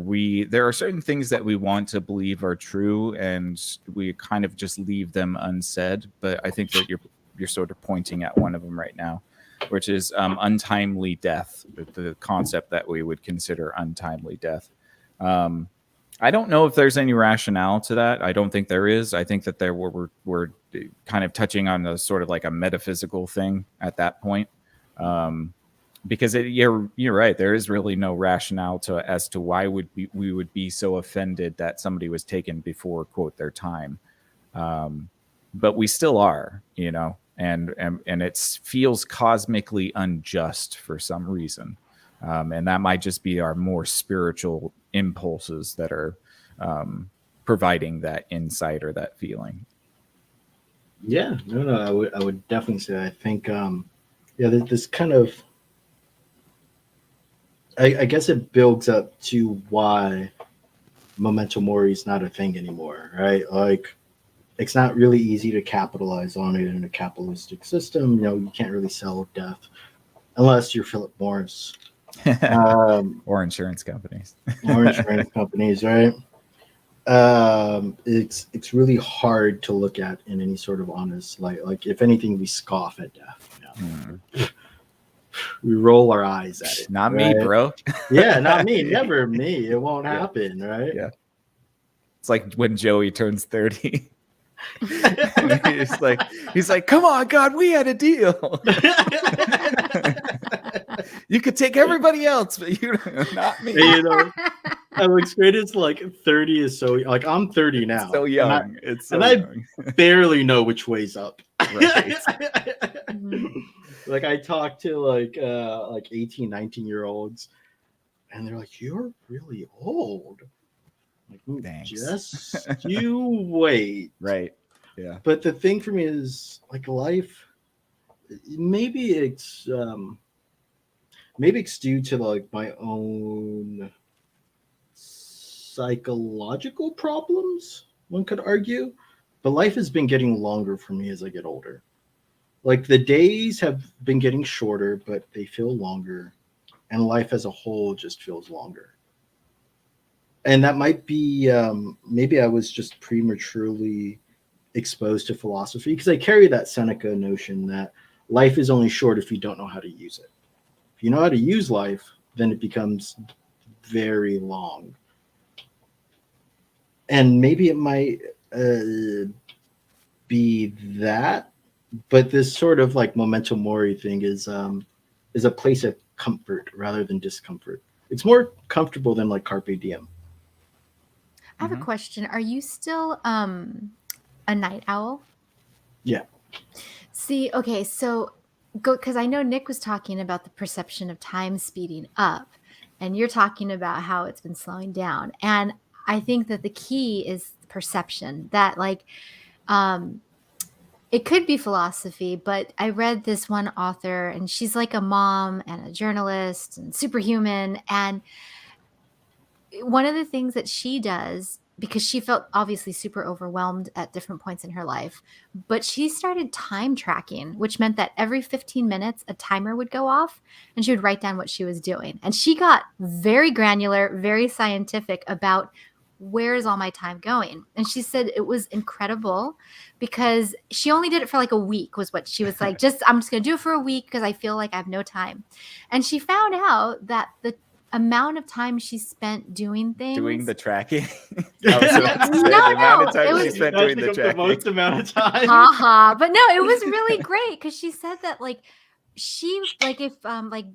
there are certain things that we want to believe are true and we kind of just leave them unsaid. But I think that you're sort of pointing at one of them right now, which is untimely death, the concept that we would consider untimely death. I don't know if there's any rationale to that. I don't think there is. I think that we're kind of touching on a sort of like a metaphysical thing at that point, because you're right. There is really no rationale as to why we would be so offended that somebody was taken before quote their time, but we still are, and it feels cosmically unjust for some reason. And that might just be our more spiritual impulses that are providing that insight or that feeling. Yeah, no, I would definitely say that. I think, this kind of, I guess it builds up to why Memento Mori is not a thing anymore, right? Like, it's not really easy to capitalize on it in a capitalistic system. You can't really sell death unless you're Philip Morris. Or insurance companies. Or insurance companies, right? It's really hard to look at in any sort of honest light. Like, if anything, we scoff at death. We roll our eyes at it. Not right? me, bro. Yeah, not me. Never me. It won't happen, right? Yeah. It's like when Joey turns 30. And he's like, come on, God, we had a deal. You could take everybody else, but not me. What's great is like 30 is so like I'm 30 now. So young. I barely know which way's up. Right. Like I talk to like 18, 19-year-olds and they're like, you're really old. Like, thanks. Just you wait. Right. Yeah. But the thing for me is like life, maybe it's due to like my own psychological problems, one could argue, but life has been getting longer for me as I get older. Like the days have been getting shorter, but they feel longer, and life as a whole just feels longer. And that might be maybe I was just prematurely exposed to philosophy because I carry that Seneca notion that life is only short if you don't know how to use it. If you know how to use life, then it becomes very long. And maybe it might be that, but this sort of like memento mori thing is a place of comfort rather than discomfort. It's more comfortable than like carpe diem. I have a question. Are you still a night owl? Yeah. See, okay, so because I know Nick was talking about the perception of time speeding up, and you're talking about how it's been slowing down. And I think that the key is perception, that like it could be philosophy, but I read this one author and she's like a mom and a journalist and superhuman. And one of the things that she does, because she felt obviously super overwhelmed at different points in her life, but she started time tracking, which meant that every 15 minutes a timer would go off and she would write down what she was doing. And she got very granular, very scientific about where is all my time going. And she said it was incredible because she only did it for like a week, was what she was like, I'm just going to do it for a week because I feel like I have no time. And she found out that the amount of time she spent doing things. Doing the tracking? No, the amount of time it she was spent doing the the tracking. most amount of time. But no, it was really great because she said that like she like if like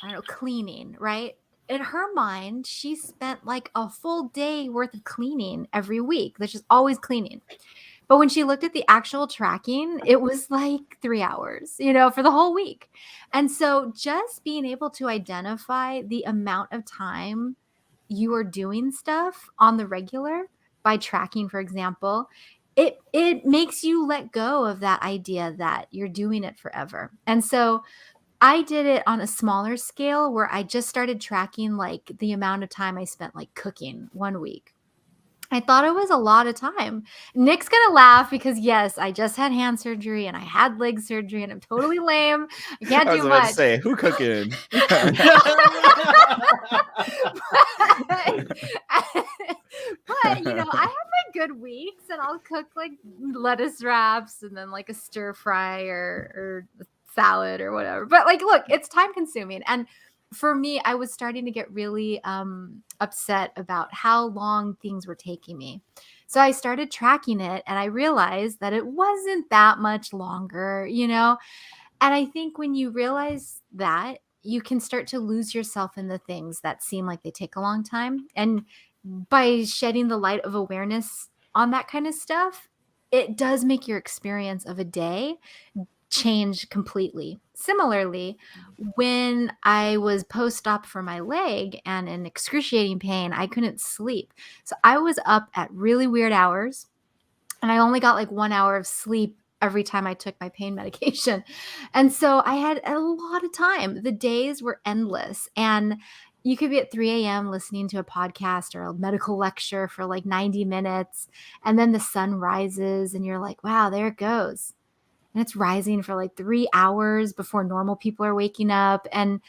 I don't know, cleaning, right? In her mind, she spent like a full day worth of cleaning every week. That's just always cleaning. But when she looked at the actual tracking, it was like 3 hours, for the whole week. And so just being able to identify the amount of time you are doing stuff on the regular by tracking, for example, it makes you let go of that idea that you're doing it forever. And so I did it on a smaller scale where I just started tracking like the amount of time I spent like cooking one week. I thought it was a lot of time. Nick's gonna laugh because yes, I just had hand surgery and I had leg surgery and I'm totally lame. I can't I was do about to much. say, who cooking? But I have my good weeks and I'll cook like lettuce wraps and then like a stir fry or a salad or whatever. But like, look, it's time consuming. And for me, I was starting to get really upset about how long things were taking me. So I started tracking it and I realized that it wasn't that much longer. And I think when you realize that, you can start to lose yourself in the things that seem like they take a long time. And by shedding the light of awareness on that kind of stuff, it does make your experience of a day change completely. Similarly, when I was post-op for my leg and in excruciating pain, I couldn't sleep. So I was up at really weird hours and I only got like 1 hour of sleep every time I took my pain medication. And so I had a lot of time. The days were endless. And you could be at 3 a.m. listening to a podcast or a medical lecture for like 90 minutes. And then the sun rises and you're like, wow, there it goes. And it's rising for like 3 hours before normal people are waking up. And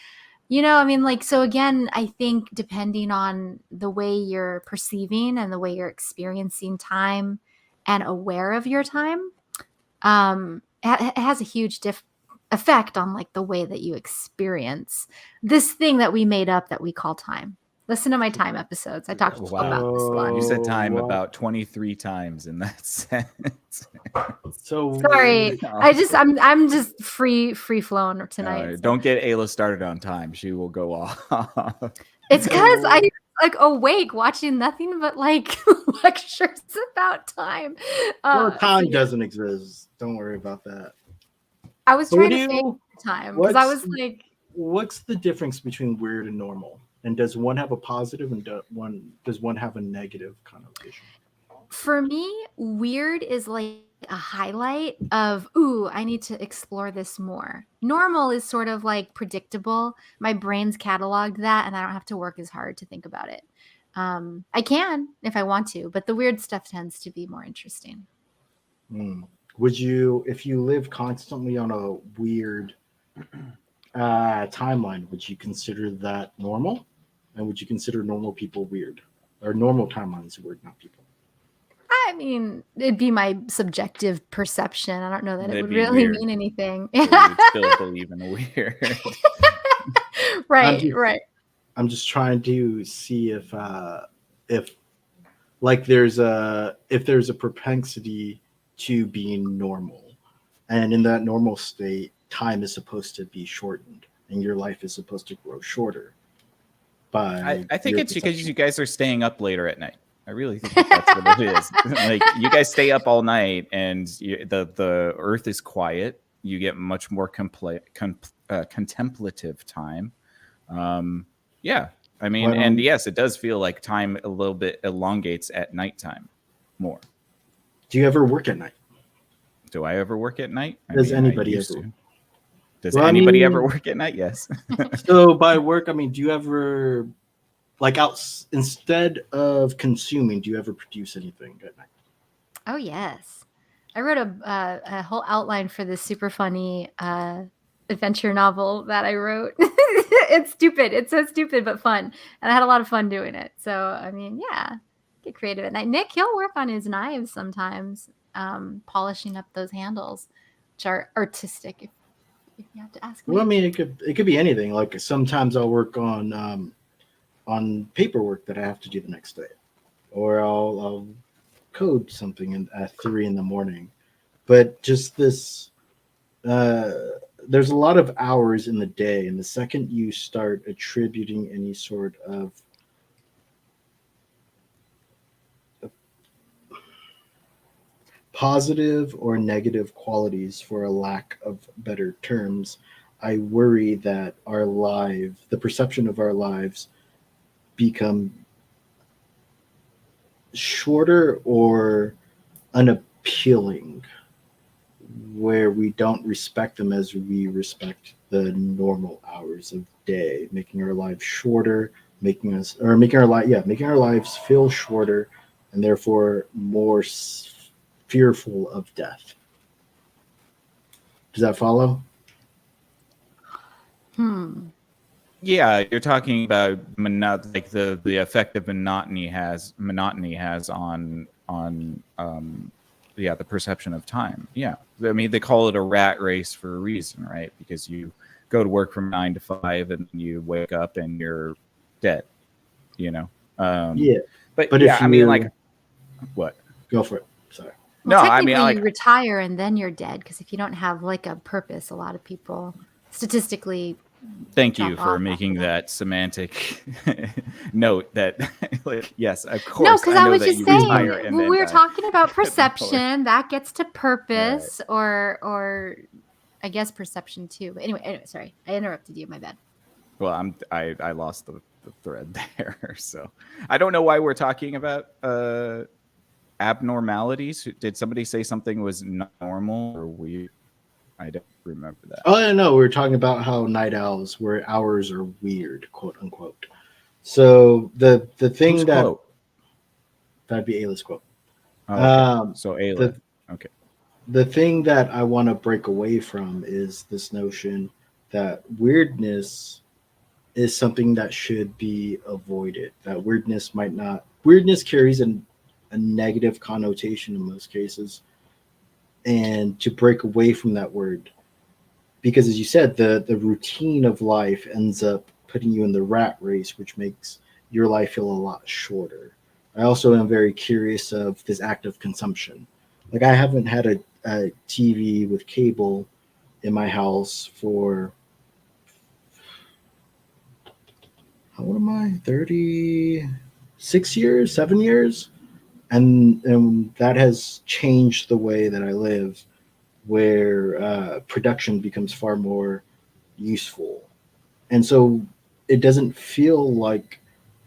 I mean, like, so again, I think depending on the way you're perceiving and the way you're experiencing time and aware of your time, it has a huge effect on like the way that you experience this thing that we made up that we call time. Listen to my time episodes. I talked about this a lot. You said time What? about 23 times in that sentence. So Sorry, I'm just free flowing tonight. So. Don't get Ayla started on time. She will go off. It's because I like awake watching nothing but like lectures about time. Well, time doesn't exist. Don't worry about that. I was So trying to fake time because I was like, what's the difference between weird and normal? And does one have a positive and does one have a negative connotation? for me, weird is like a highlight of, ooh, I need to explore this more. Normal is sort of like predictable. My brain's cataloged that and I don't have to work as hard to think about it. I can if I want to, but the weird stuff tends to be more interesting. Would you, if you live constantly on a weird timeline, would you consider that normal? And would you consider normal people weird? Or normal timelines weird, not people? I mean, it'd be my subjective perception. I don't know that it It'd would be really weird. mean anything. So you'd still believe in the weird. Right. I'm just trying to see if like there's a propensity to being normal, and in that normal state, time is supposed to be shortened, and your life is supposed to grow shorter. I think it's because you guys are staying up later at night. I really think that's what it is. Like you guys stay up all night, and the earth is quiet. You get much more contemplative time. Yeah, I mean, and yes, it does feel like time a little bit elongates at nighttime more. Do you ever work at night? Do I ever work at night? Does anybody ever? Does anybody ever work at night? Yes. So by work, I mean, do you ever, like, instead of consuming, do you ever produce anything at night? Oh yes, I wrote a whole outline for this super funny adventure novel that I wrote. It's stupid. It's so stupid but fun, and I had a lot of fun doing it. So I mean, yeah, get creative at night. Nick, he'll work on his knives sometimes, polishing up those handles, which are artistic. If you have to ask me. Well, I mean, it could be anything. Like sometimes I'll work on paperwork that I have to do the next day, or I'll code something at 3 a.m. But just this, there's a lot of hours in the day, and the second you start attributing any sort of positive or negative qualities, for a lack of better terms, I worry that the perception of our lives become shorter or unappealing, where we don't respect them as we respect the normal hours of day, making our lives shorter, making our lives feel shorter, and therefore more fearful of death. Does that follow? Hmm. Yeah, you're talking about like the effect of monotony has on yeah, the perception of time. Yeah, I mean they call it a rat race for a reason, right? Because you go to work from 9 to 5 and you wake up and you're dead, you know. Um, Yeah, but but yeah, if I mean, like you what? go for it, sorry. Well, No, I mean, technically, like you retire and then you're dead because if you don't have like a purpose, a lot of people statistically thank you drop for off after making that. that semantic note. That like yes, of No, course, because I I know was that just you saying retire and when then we were die. talking about But no, like, perception, that gets to right. purpose or I guess perception too. But anyway, sorry, I interrupted you. My bad. Well, I lost the thread there. So I don't know why we're talking about abnormalities. Did somebody say something was not normal or weird? I don't remember that. Oh, yeah, no, we were talking about how night owls, where hours are weird, quote unquote. So the Whose thing quote? that'd be Ayla's quote. Oh, okay. Um, So Ayla. the Okay. the thing that I want to break away from is this notion that weirdness is something that should be avoided. That weirdness carries a negative connotation in most cases, and to break away from that word, because as you said, the routine of life ends up putting you in the rat race, which makes your life feel a lot shorter. I also am very curious of this act of consumption. Like I haven't had a TV with cable in my house for, how old am I? 36 years, 7 years, and that has changed the way that I live, where production becomes far more useful. And so it doesn't feel like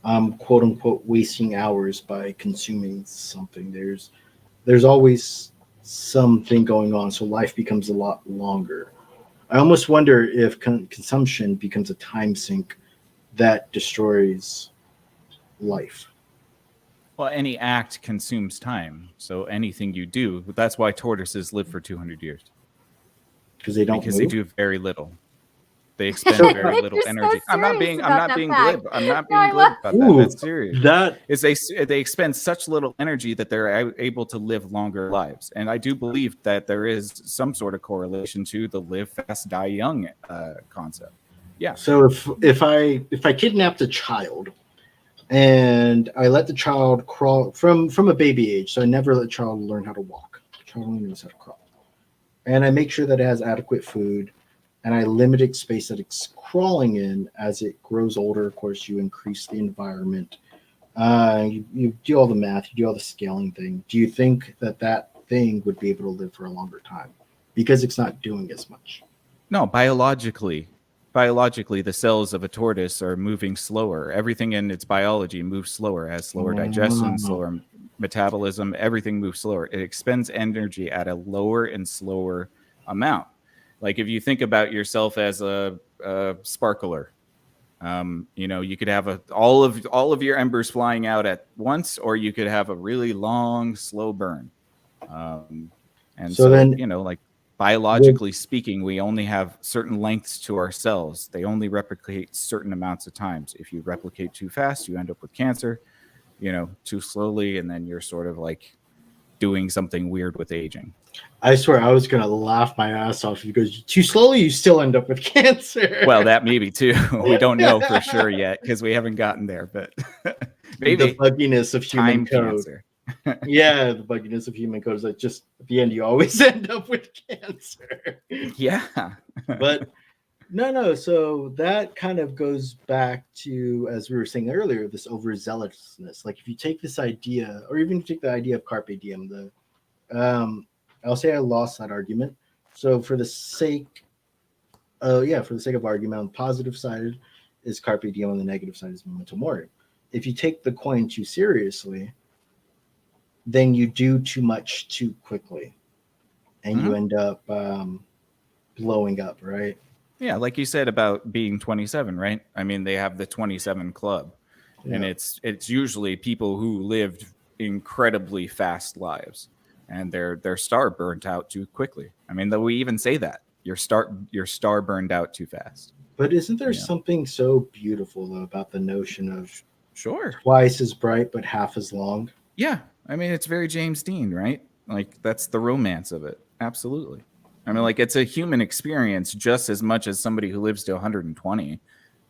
I'm quote unquote wasting hours by consuming something. There's always something going on, so life becomes a lot longer. I almost wonder if consumption becomes a time sink that destroys life Well, any act consumes time. So anything you do, that's why tortoises live for 200 years because they don't because they move. do very little. They expend So, very little You're so energy. serious I'm about not that being fact. glib. I'm not No, being I glib love. about that. ooh, That's serious. that Is they expend such little energy that they're able to live longer lives. And I do believe that there is some sort of correlation to the live fast, die young concept. Yeah. so if I kidnapped a child and I let the child crawl from a baby age, so I never let the child learn how to walk. The child only knows how to crawl, and I make sure that it has adequate food, and I limit its space that it's crawling in. As it grows older, of course, you increase the environment. You do all the math, you do all the scaling thing. Do you think that that thing would be able to live for a longer time because it's not doing as much? No, biologically, the cells of a tortoise are moving slower. Everything in its biology moves slower, has slower digestion, Oh. slower metabolism. Everything moves slower. It expends energy at a lower and slower amount. Like if you think about yourself as a sparkler, you could have all of your embers flying out at once, or you could have a really long, slow burn. Um, and So so, then, like would biologically speaking, we only have certain lengths to our cells. They only replicate certain amounts of times. If you replicate too fast, you end up with cancer, too slowly, and then you're sort of like doing something weird with aging. I swear I was gonna laugh my ass off because too slowly you still end up with Well, cancer. that maybe too. We don't know for sure yet because we haven't gotten there, but The maybe bugginess of human time code. cancer. Yeah, the bugginess of human code is like just at the end you always end up with cancer. Yeah. But no. So that kind of goes back to, as we were saying earlier, this overzealousness. Like if you take this idea, or even take the idea of carpe diem, the I'll say I lost that argument. So for the sake, for the sake of argument, on the positive side is carpe diem, on the negative side is memento mori. If you take the coin too seriously, then you do too much too quickly, and you end up blowing up, right? Yeah, like you said about being 27, right? I mean, they have the 27 club, and Yeah. it's usually people who lived incredibly fast lives, and their star burnt out too quickly. I mean, though we even say that your star burned out too fast. But isn't there Yeah. something so beautiful though about the notion of Sure. twice as bright but half as long? Yeah, I mean, it's very James Dean, right? Like that's the romance of it. Absolutely. I mean, like it's a human experience just as much as somebody who lives to 120.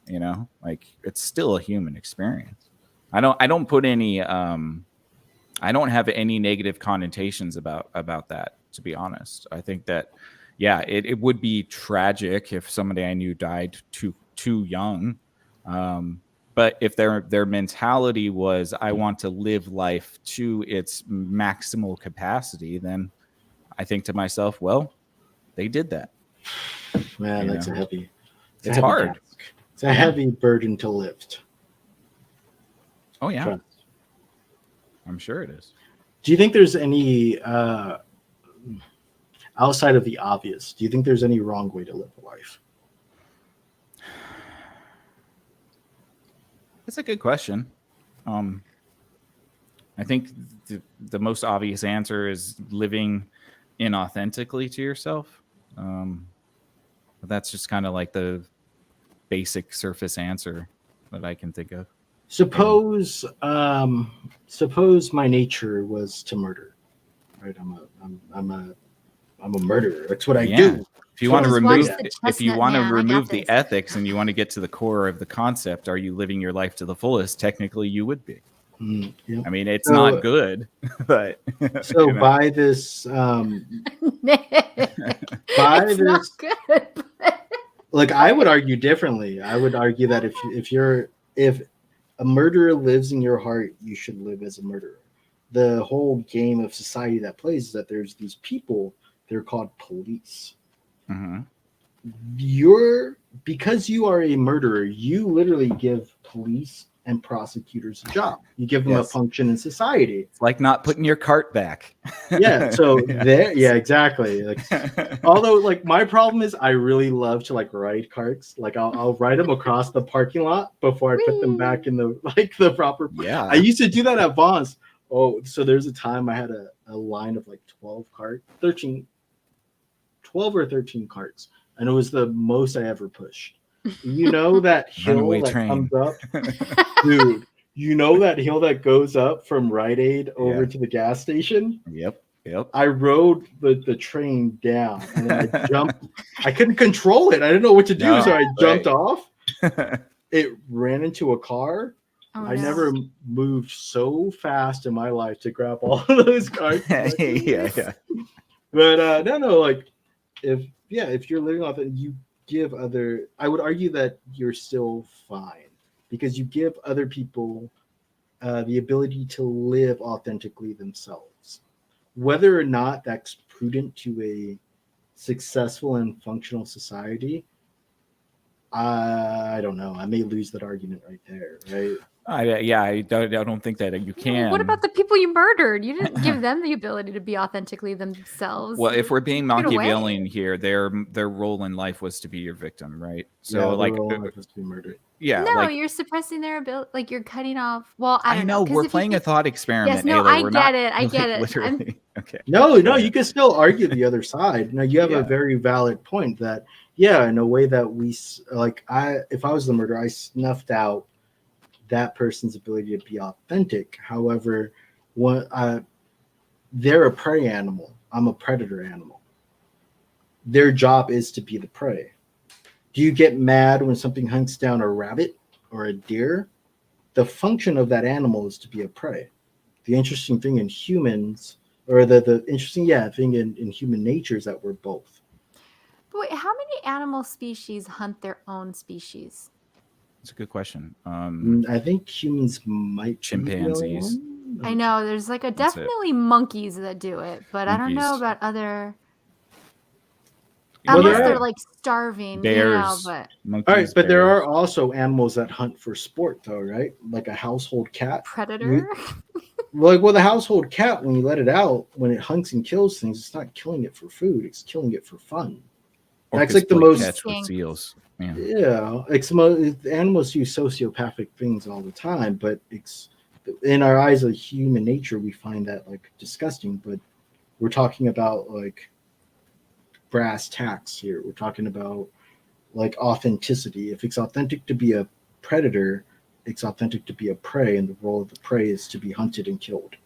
You know, like it's still a human experience. I don't put any I don't have any negative connotations about that, to be honest. I think that it would be tragic if somebody I knew died too young. But if their mentality was I want to live life to its maximal capacity, then I think to myself, well, they did that. Man, You that's know? a heavy. It's a heavy hard. task. It's a heavy burden to lift. Oh yeah, Trust. I'm sure it is. Do you think there's any outside of the obvious? Do you think there's any wrong way to live a life? That's a good question. I think the most obvious answer is living inauthentically to yourself. But that's just kind of like the basic surface answer that I can think of. Suppose my nature was to murder. Right? I'm a murderer. That's what I do. If you want to Just remove watch the if you Chestnut want to Man, I got remove the this. ethics and you want to get to the core of the concept, are you living your life to the fullest? Technically, you would be. Yeah. I mean, it's So- not good, but So you know. by this It's not good. But like I would argue differently. I would argue that if a murderer lives in your heart, you should live as a murderer. The whole game of society that plays is that there's these people, they're called police. Mhm. Because you are a murderer, you literally give police and prosecutors a job. You give them a Yes. function in society. It's like not putting your cart back. Yeah. So exactly. Like, although like my problem is I really love to like ride carts. Like I'll ride them across the parking lot before I put them back in the proper. Yeah. I used to do that at Vaughn's. Oh, so there's a time I had a line of like 12 or 13 carts, and it was the most I ever pushed. You know that hill Runaway that train. comes up, dude. You know that hill that goes up from Rite Aid over to the gas station? Yep. I rode the train down and then I jumped. I couldn't control it. I didn't know what to do, so I jumped off. It ran into a car. Oh, I no. never moved so fast in my life to grab all of those cards. yeah. But no, like if you're living off it, you give other. I would argue that you're still fine because you give other people the ability to live authentically themselves. Whether or not that's prudent to a successful and functional society, I don't know. I may lose that argument right there, right? I don't think that you can. What about the people you murdered? You didn't give them the ability to be authentically themselves. Well, if we're being Get away. Machiavellian here, their role in life was to be your victim, right? So Yeah, like, they're all supposed to be murdered. yeah, no, like, you're suppressing their ability. Like you're cutting off. Well, I I don't know 'cause we're if you playing a think- thought experiment. Yes, no, Ayla. I We're get not, it. I like, get it. Literally, okay. No, you can still argue the other side. Now you have a very valid point that in a way that if I was the murderer, I snuffed out that person's ability to be authentic. However, they're a prey animal. I'm a predator animal. Their job is to be the prey. Do you get mad when something hunts down a rabbit or a deer? The function of that animal is to be a prey. The interesting thing in humans, or the interesting thing in human nature is that we're both. But wait, how many animal species hunt their own species? It's a good question. I think humans might Chimpanzees. be the only I know there's like That's it. definitely monkeys that do it, but I don't know Monkeys. about other. Well, Unless there they're are- like starving, Bears, but monkeys, All right, but there bears. are also animals that hunt for sport, though, right? Like a household cat. predator. Like with a household cat, when you let it out, when it hunts and kills things, it's not killing it for food; it's killing it for fun. Or That's just like the play most. catch with Instinct. seals. Yeah. Yeah, animals do sociopathic things all the time, but it's in our eyes of human nature, we find that like disgusting. But we're talking about like brass tacks here. We're talking about like authenticity. If it's authentic to be a predator, it's authentic to be a prey, and the role of the prey is to be hunted and killed.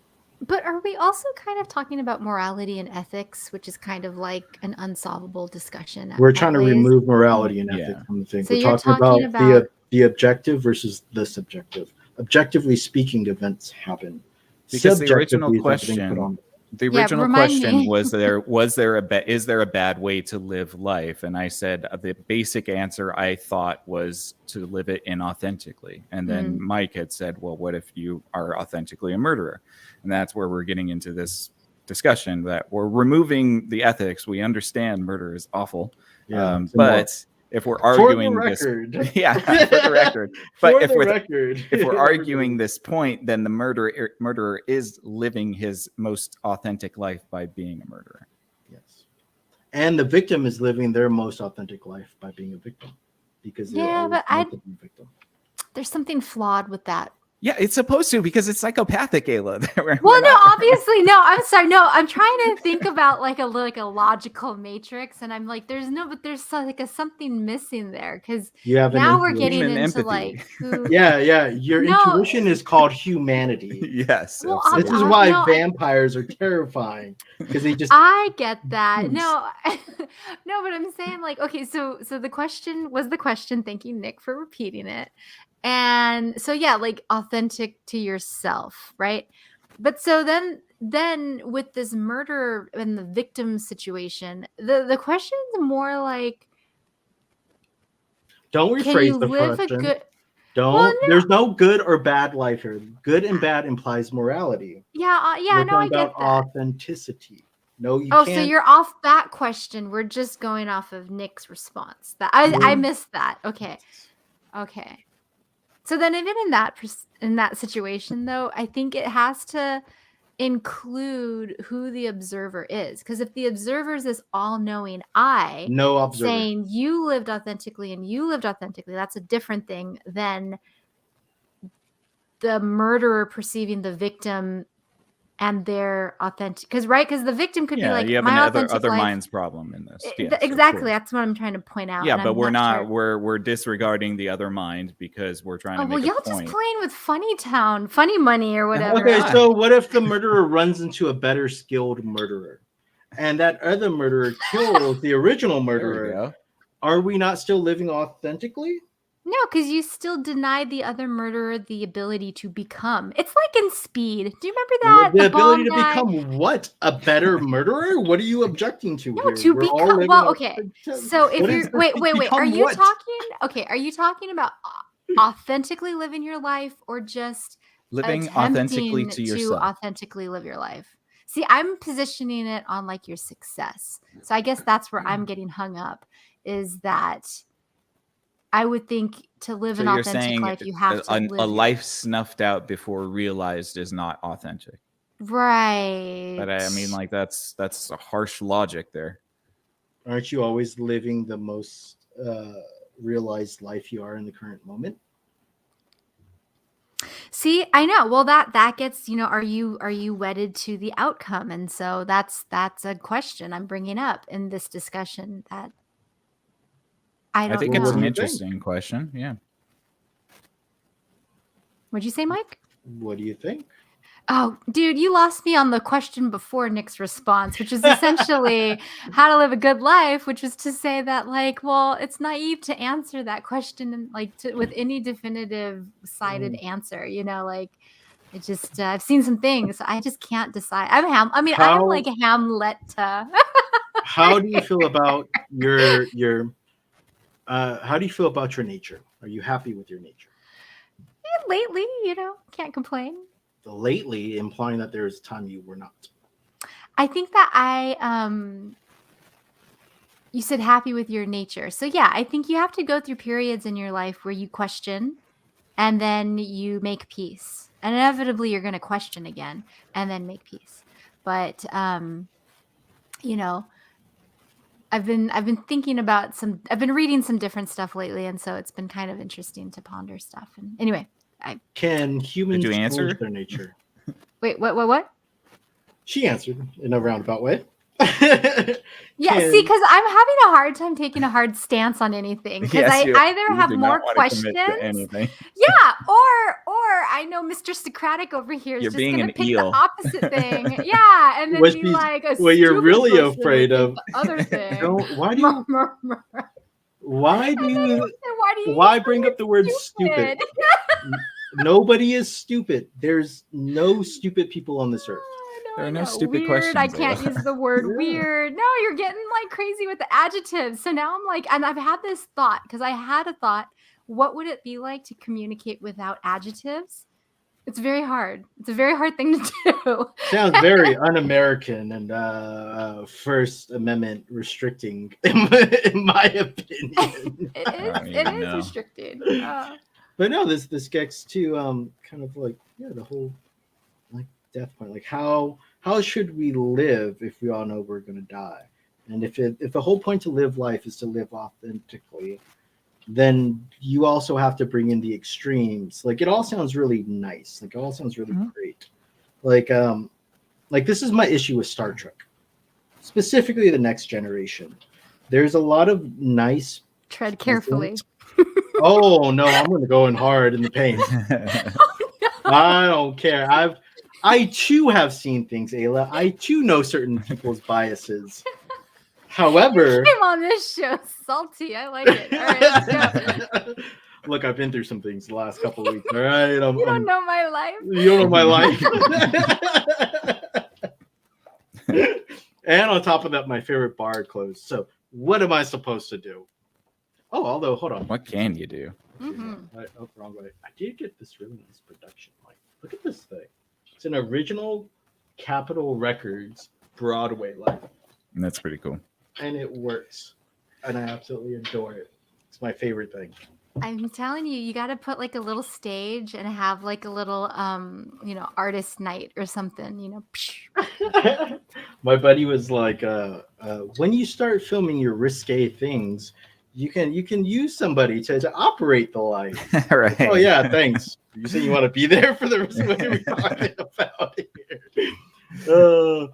But are we also kind of talking about morality and ethics, which is kind of like an unsolvable discussion We're at trying to ways? remove morality and Yeah. ethics from the thing. So We're you're talking talking about about the objective versus the subjective. Objectively speaking, events happen. Because the original Subjectively, it's everything put question, on. the Yeah, original remind question me. is there a bad way to live life? And I said the basic answer I thought was to live it inauthentically. And then Mike had said, well, what if you are authentically a murderer? And that's where we're getting into this discussion that we're removing the ethics. We understand murder is awful. Yeah, it's but if we're for the arguing this, record. yeah, for the record. But For if the we're record, if we're arguing this point, then the murderer is living his most authentic life by being a murderer. yes, and the victim is living their most authentic life by being a victim, because they're Yeah, always but meant to be a victim. there's something flawed with that. Yeah, it's supposed to, because it's psychopathic, Ayla. Well, no, obviously, no. I'm sorry, no. I'm trying to think about like a logical matrix, and I'm like, there's something missing there because You have now an we're getting Human into empathy. like who. yeah. Your No. intuition is called humanity. Yes. Well, This is absolutely. why no, vampires are terrifying, because they just I get that. No, no, but I'm saying like, okay, so the question was the question. Thank you, Nick, for repeating it. And so yeah, like authentic to yourself, right? But so then with this murder and the victim situation, the question's more like, don't can rephrase you the live a question. good? Don't. Well, no. There's no good or bad life here. Good and bad implies morality. Yeah, We're no, I talking get about that. authenticity. No, you Oh, can't. so you're off that question. We're just going off of Nick's response. That I missed that. Okay. So then even in that situation though, I think it has to include who the observer is, because if the observer is this all-knowing eye No observer. saying you lived authentically and you lived authentically, that's a different thing than the murderer perceiving the victim and their authentic, because the victim could be like, you have my another authentic life. minds problem in this. Yes, of Exactly, course. that's what I'm trying to point out. Yeah, and but I'm we're not. sure. We're disregarding the other mind because we're trying Oh to well, make y'all a point. just playing with funny money or whatever. Okay, so what if the murderer runs into a better skilled murderer, and that other murderer kills the original There we murderer? go. Are we not still living authentically? No, because you still denied the other murderer the ability to become. It's like in Speed. Do you remember that? The ability to bald guy- become what? A better murderer? What are you objecting to No, here? to We're all become. living Well, okay. authentic- So if What you're is- wait. Are become you what? talking? Okay, are you talking about authentically living your life or just Living authentically attempting to yourself. authentically live your life? See, I'm positioning it on like your success. So I guess that's where I'm getting hung up, is that I would think to live So an you're authentic saying life, you have to a live life snuffed out before realized is not authentic. right. But I mean, like that's a harsh logic there. Aren't you always living the most realized life you are in the current moment? See, I know. Well, that gets, are you wedded to the outcome? And so that's a question I'm bringing up in this discussion that I don't think know. it's an What do you interesting question. Yeah. What'd you say, Mike? What do you think? Oh, dude, you lost me on the question before Nick's response, which is essentially how to live a good life, which was to say that, like, well, it's naive to answer that question and with any definitive sided answer, like it just I've seen some things. I just can't decide. I'm like Hamlet. How do you feel about your how do you feel about your nature? Are you happy with your nature? Lately, can't complain. lately, implying that there was a time you were not. I think that you said happy with your nature. So yeah, I think you have to go through periods in your life where you question and then you make peace. And inevitably you're going to question again and then make peace. But you know, I've been thinking about I've been reading some different stuff lately, and so it's been kind of interesting to ponder stuff. And anyway, Can humans you change answer? their nature? wait, what? She answered in a roundabout way. Yeah, see, because I'm having a hard time taking a hard stance on anything because Yes, I you either have do more not want to commit questions. to anything. Yeah, or I know Mr. Socratic over here is You're just being gonna an pick eel. the opposite thing. Yeah, and then What be she's- like a what you're stupid really person afraid would of- think the other thing. Why do you why bring up the word stupid? Nobody is stupid. There's no stupid people on this earth. There are no stupid weird. questions, I can't Ayla. use the word Yeah. weird. No, you're getting like crazy with the adjectives. So now I'm like, and I've had this thought because I had a thought. What would it be like to communicate without adjectives? It's very hard. It's a very hard thing to do. Sounds very un-American and First Amendment restricting, in my opinion. It is restricting. But no, this gets to kind of like the whole like death point. Like how should we live if we all know we're gonna die? And if the whole point to live life is to live authentically, then you also have to bring in the extremes. Like it all sounds really nice. Like it all sounds really great. Like this is my issue with Star Trek, specifically the Next Generation. There's a lot of nice. Tread carefully. Oh no, I'm gonna go in hard in the paint. I don't care. I too have seen things, Ayla. I too know certain people's biases. However, came on this show salty. I like it. All right, let's go. Look, I've been through some things the last couple of weeks. All right, You don't know my life. You don't know my life. And on top of that, my favorite bar closed. So what am I supposed to do? Oh, although hold on. What can you do? Wrong way. I did get this really nice production. Like, look at this thing. It's an original Capitol Records Broadway light. And that's pretty cool. And it works. And I absolutely adore it. It's my favorite thing. I'm telling you, you got to put like a little stage and have like a little, artist night or something, My buddy was like, when you start filming your risque things, you can use somebody to operate the light. Right. Oh yeah, thanks. You say you want to be there for the rest of what we're talking about here.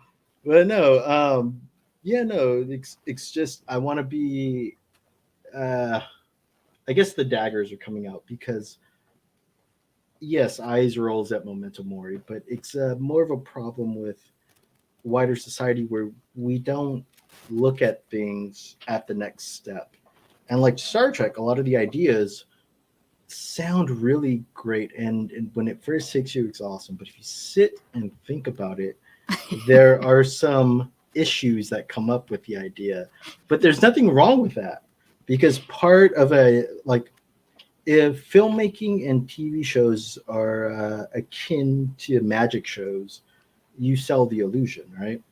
But no, it's just I want to be. I guess the daggers are coming out because, yes, eyes rolls at Momento Mori, but it's more of a problem with wider society where we don't look at things at the next step. And like Star Trek, a lot of the ideas sound really great. And when it first hits you, it's awesome. But if you sit and think about it, there are some issues that come up with the idea. But there's nothing wrong with that. Because part of if filmmaking and TV shows are akin to magic shows, you sell the illusion, right?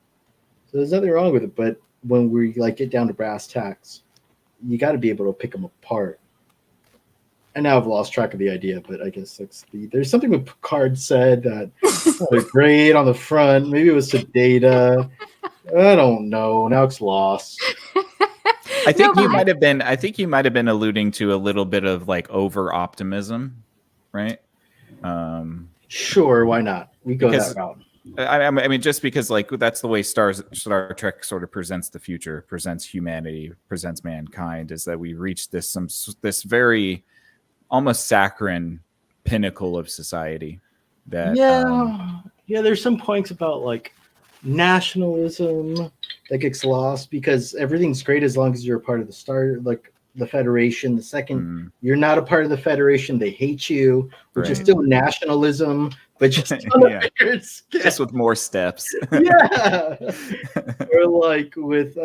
So there's nothing wrong with it. But when we get down to brass tacks, you got to be able to pick them apart. And now I've lost track of the idea, but I guess there's something with Picard said that they're great on the front. Maybe it was to Data. I don't know. Now it's lost. I think you might have been. I think you might have been alluding to a little bit of over optimism, right? Sure, why not? We go that route. I mean, just because that's the way Star Trek sort of presents the future, presents humanity, presents mankind, is that we reach this very almost saccharine pinnacle of society. That there's some points about nationalism that gets lost because everything's great as long as you're a part of the Federation. The second you're not a part of the Federation, they hate you, which is still nationalism, but just on a bigger scale. Just with more steps. Yeah. Or with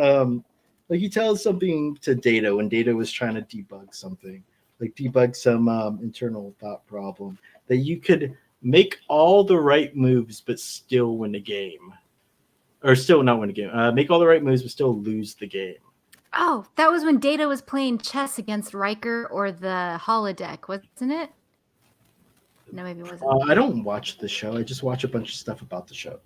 he tells something to Data when Data was trying to debug something, debug some internal thought problem, that you could make all the right moves but still win the game, or still not win the game. Make all the right moves but still lose the game. Oh, that was when Data was playing chess against Riker or the holodeck, wasn't it? No, maybe it wasn't. I don't watch the show. I just watch a bunch of stuff about the show.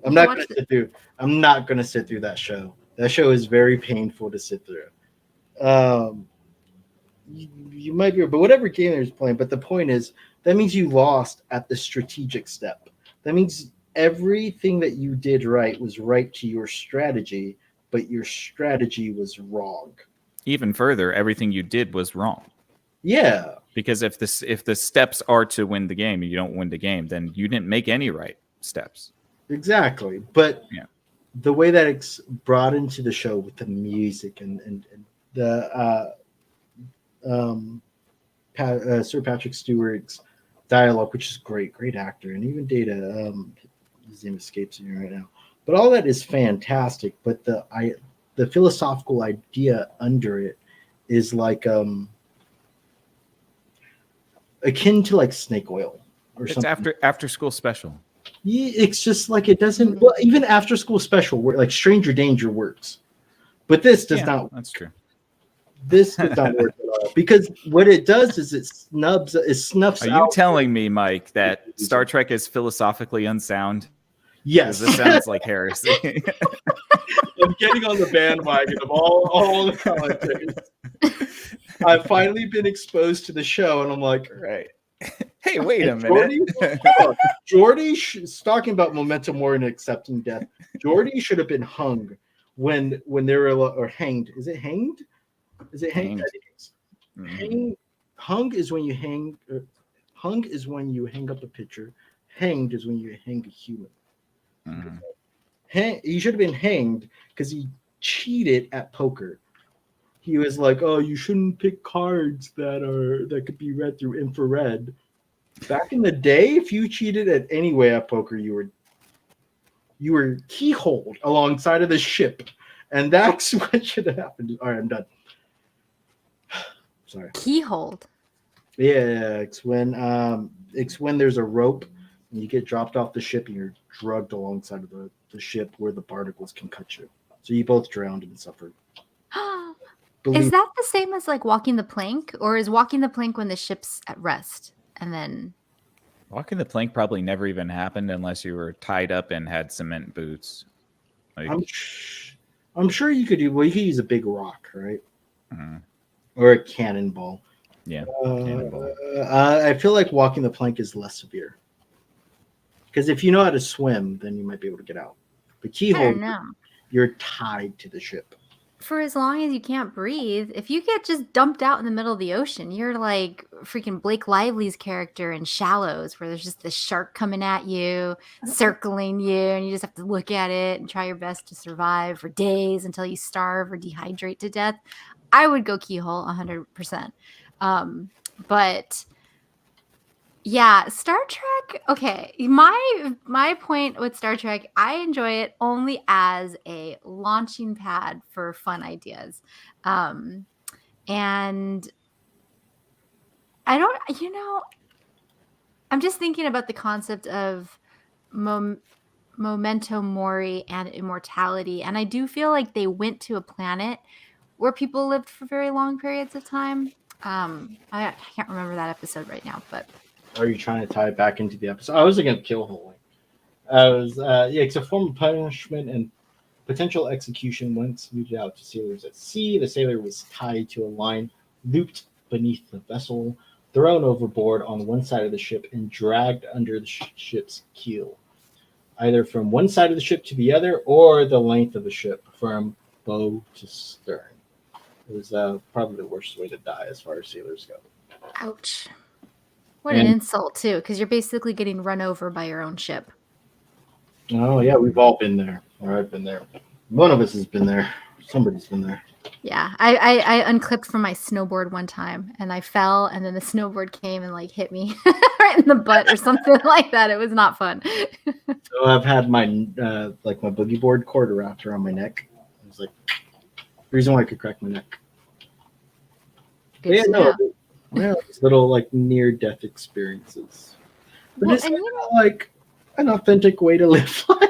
I'm You not watched gonna it. sit through. I'm not gonna sit through that show. That show is very painful to sit through. You might be, but whatever game they're playing. But the point is, that means you lost at the strategic step. That means everything that you did right was right to your strategy, but your strategy was wrong. Even further, everything you did was wrong. Yeah, Because if the steps are to win the game and you don't win the game, then you didn't make any right steps. exactly. But Yeah. the way that it's brought into the show with the music and the Sir Patrick Stewart's dialogue, which is great actor, and even Data, his name escapes me right now. But all that is fantastic. But the philosophical idea under it is like akin to like snake oil or It's something. after school special. Yeah, it's just like it doesn't. Well, even after school special, like Stranger Danger works, but this does not. That's true. This does not work at all because what it does is it snuffs Are you out. telling me, Mike, that Star Trek is philosophically unsound? Yes, This sounds like heresy. I'm getting on the bandwagon of all the commentators. I've finally been exposed to the show, and I'm like, Right. Hey, wait a minute. Geordi talking about Momento Mori and accepting death. Geordi should have been hung when they were or hanged. Is it hanged? Is it hanged? Hanged. I think it's Mhm. hung is when you hang. Hung is when you hang up a picture. Hanged is when you hang a human. Mhm. He should have been hanged because he cheated at poker. He was like, "Oh, you shouldn't pick cards that could be read through infrared." Back in the day, if you cheated at any way at poker, you were keyholed alongside of the ship, and that's what should have happened. All right, I'm done. Sorry. Keyhold. Yeah, it's when there's a rope and you get dropped off the ship and you're drugged alongside of the ship where the particles can cut you. So you both drowned and suffered. Is that the same as like walking the plank, or is walking the plank when the ship's at rest and then? Walking the plank probably never even happened unless you were tied up and had cement boots. Like, I'm sure you could do. Well, you could use a big rock, right? mhm. Or a cannonball. Yeah. Cannonball. I feel like walking the plank is less severe. Because if you know how to swim, then you might be able to get out. The I don't keyhole, know. you're tied to the ship. For as long as you can't breathe, if you get just dumped out in the middle of the ocean, you're like freaking Blake Lively's character in Shallows, where there's just this shark coming at you, circling you, and you just have to look at it and try your best to survive for days until you starve or dehydrate to death. I would go keyhole 100%. But yeah, Star Trek. Okay, my point with Star Trek, I enjoy it only as a launching pad for fun ideas, and I don't. I'm just thinking about the concept of Memento Mori and immortality, and I do feel like they went to a planet where people lived for very long periods of time. I can't remember that episode right now, but. Are you trying to tie it back into the episode? I was against killhole. I was, it's a form of punishment and potential execution once meted out to sailors at sea. The sailor was tied to a line looped beneath the vessel, thrown overboard on one side of the ship, and dragged under the ship's keel, either from one side of the ship to the other or the length of the ship from bow to stern. It was probably the worst way to die as far as sailors go. Ouch. What an insult, too, because you're basically getting run over by your own ship. Oh, yeah, we've all been there. Or I've been there. One of us has been there. Somebody's been there. Yeah, I unclipped from my snowboard one time, and I fell, and then the snowboard came and, like, hit me right in the butt or something like that. It was not fun. So I've had my, my boogie board cord wrapped around my neck. It was like, the reason why I could crack my neck. Good to know. Well, these little like near-death experiences. But Well, is and that like an authentic way to live life?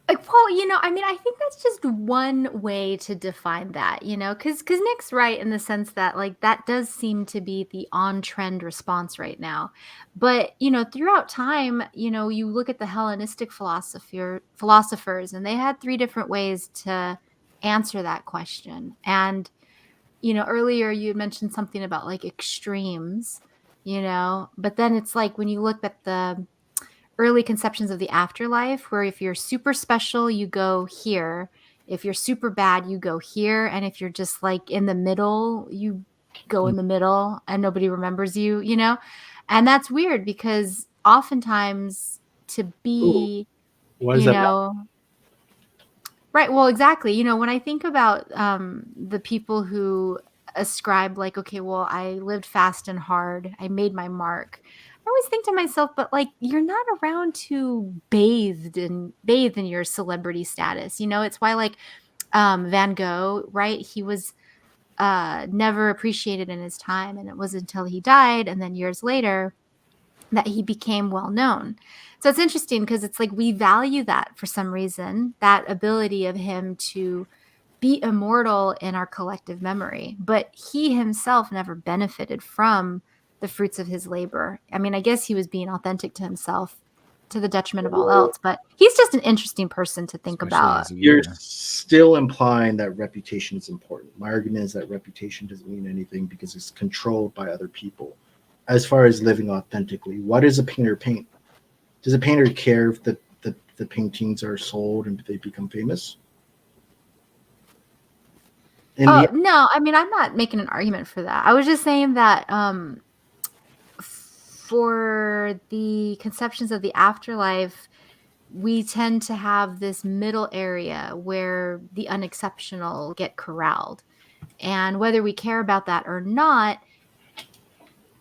well, I mean, I think that's just one way to define that, because Nick's right in the sense that like that does seem to be the on-trend response right now. But, throughout time, you look at the Hellenistic philosophers, and they had three different ways to answer that question. And, earlier you had mentioned something about like extremes, but then it's like when you look at the early conceptions of the afterlife, where if you're super special, you go here. If you're super bad, you go here. And if you're just like in the middle, you go in the middle and nobody remembers you. And that's weird because oftentimes to Ooh, be, why is you that bad? know, right. Well, exactly. When I think about the people who ascribe, like, okay, well, I lived fast and hard, I made my mark. I always think to myself, but like, you're not around to bathe in your celebrity status. It's why like Van Gogh, right? He was never appreciated in his time, and it was until he died, and then years later that he became well known. So it's interesting because it's like we value that for some reason, that ability of him to be immortal in our collective memory. But he himself never benefited from the fruits of his labor. I mean, I guess he was being authentic to himself to the detriment of all else, but he's just an interesting person to think especially about. as a You're leader. still implying that reputation is important. My argument is that reputation doesn't mean anything because it's controlled by other people. As far as living authentically, what does a painter paint? Does a painter care if the paintings are sold and they become famous? In the No, I mean, I'm not making an argument for that. I was just saying that for the conceptions of the afterlife, we tend to have this middle area where the unexceptional get corralled. And whether we care about that or not,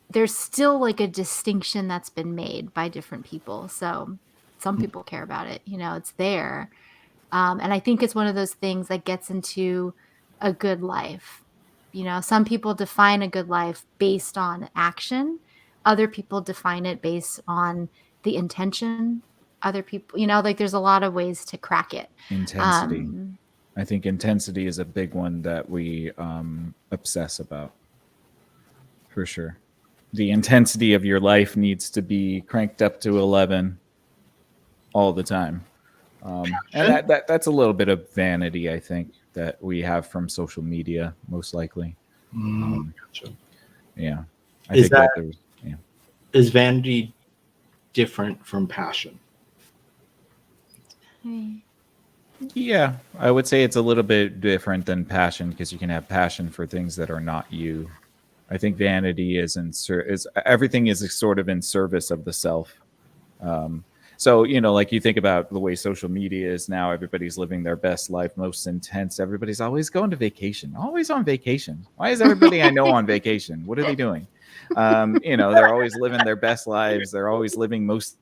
there's still like a distinction that's been made by different people. So some people care about it, it's there. And I think it's one of those things that gets into a good life. Some people define a good life based on action. Other people define it based on the intention. Other people, like there's a lot of ways to crack it. Intensity. Um, I think intensity is a big one that we obsess about, for sure. The intensity of your life needs to be cranked up to 11 all the time. And that's a little bit of vanity, I think, that we have from social media, most likely. Gotcha. Yeah, I Is think that that there's, yeah. is vanity different from passion? Yeah, I would say it's a little bit different than passion because you can have passion for things that are not you. I think vanity is everything is sort of in service of the self. So, like you think about the way social media is now, everybody's living their best life, most intense. Everybody's always going to vacation, always on vacation. Why is everybody I know on vacation? What are they doing? They're always living their best lives. They're always living most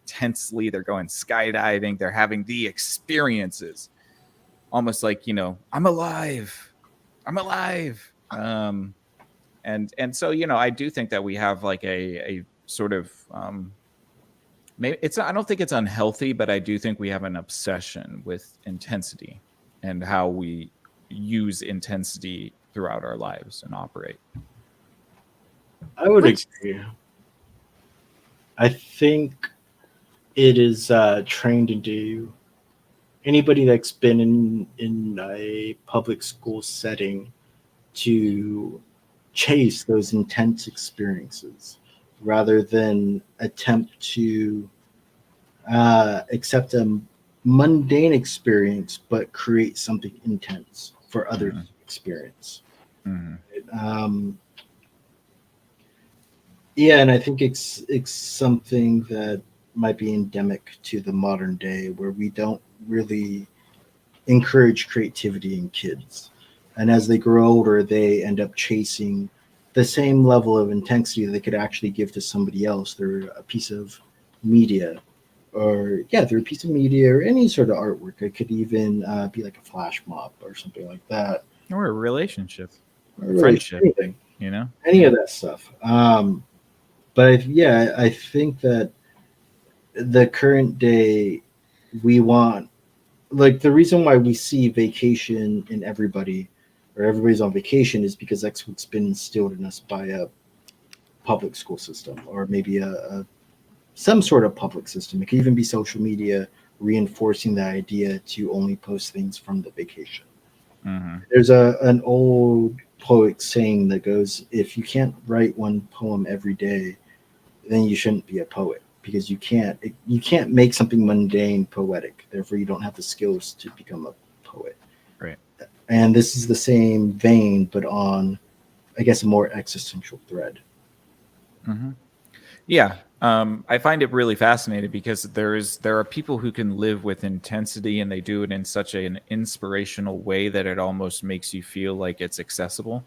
intensely. They're going skydiving. They're having the experiences, almost like, I'm alive. I'm alive. And so, I do think that we have like a sort of, maybe I don't think it's unhealthy, but I do think we have an obsession with intensity and how we use intensity throughout our lives and operate. I would Which agree. I think it is trained into anybody that's been in a public school setting to chase those intense experiences rather than attempt to accept a mundane experience but create something intense for others to experience. Mm-hmm. Um, yeah, and I think it's something that might be endemic to the modern day where we don't really encourage creativity in kids. And as they grow older, they end up chasing the same level of intensity they could actually give to somebody else. They're a piece of media, or yeah, they're a piece of media or any sort of artwork. It could even be like a flash mob or something like that. Or a relationship, or really friendship, anything, you know? any of that stuff. But yeah, I think that the current day, we want, like, the reason why we see vacation in everybody, or everybody's on vacation, is because that's what's been instilled in us by a public school system, or maybe a some sort of public system. It could even be social media reinforcing the idea to only post things from the vacation. Mm-hmm. There's an old poet saying that goes, if you can't write one poem every day, then you shouldn't be a poet, because you can't make something mundane poetic. Therefore, you don't have the skills to become a poet. Right. And this is the same vein, but on, I guess, a more existential thread. Mm-hmm. Yeah. I find it really fascinating because there are people who can live with intensity, and they do it in such an inspirational way that it almost makes you feel like it's accessible.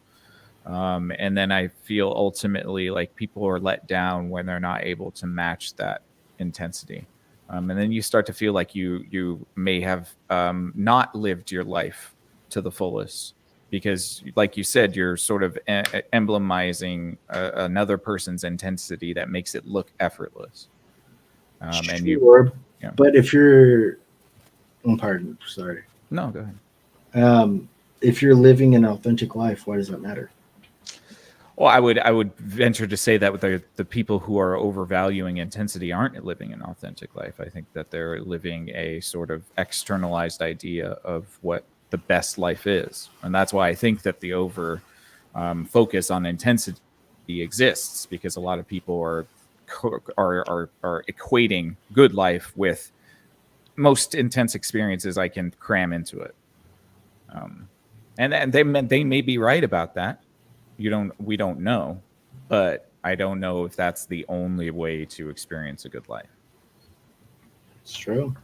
And then I feel ultimately like people are let down when they're not able to match that intensity. And then you start to feel like you may have not lived your life to the fullest, because, like you said, you're sort of emblemizing another person's intensity that makes it look effortless. And you, Sure, yeah. but if you're, pardon, sorry. No, go ahead. If you're living an authentic life, why does that matter? Well, I would venture to say that the people who are overvaluing intensity aren't living an authentic life. I think that they're living a sort of externalized idea of what the best life is, and that's why I think that the over focus on intensity exists, because a lot of people are equating good life with most intense experiences I can cram into it, and they may be right about that. We don't know, but I don't know if that's the only way to experience a good life. It's true.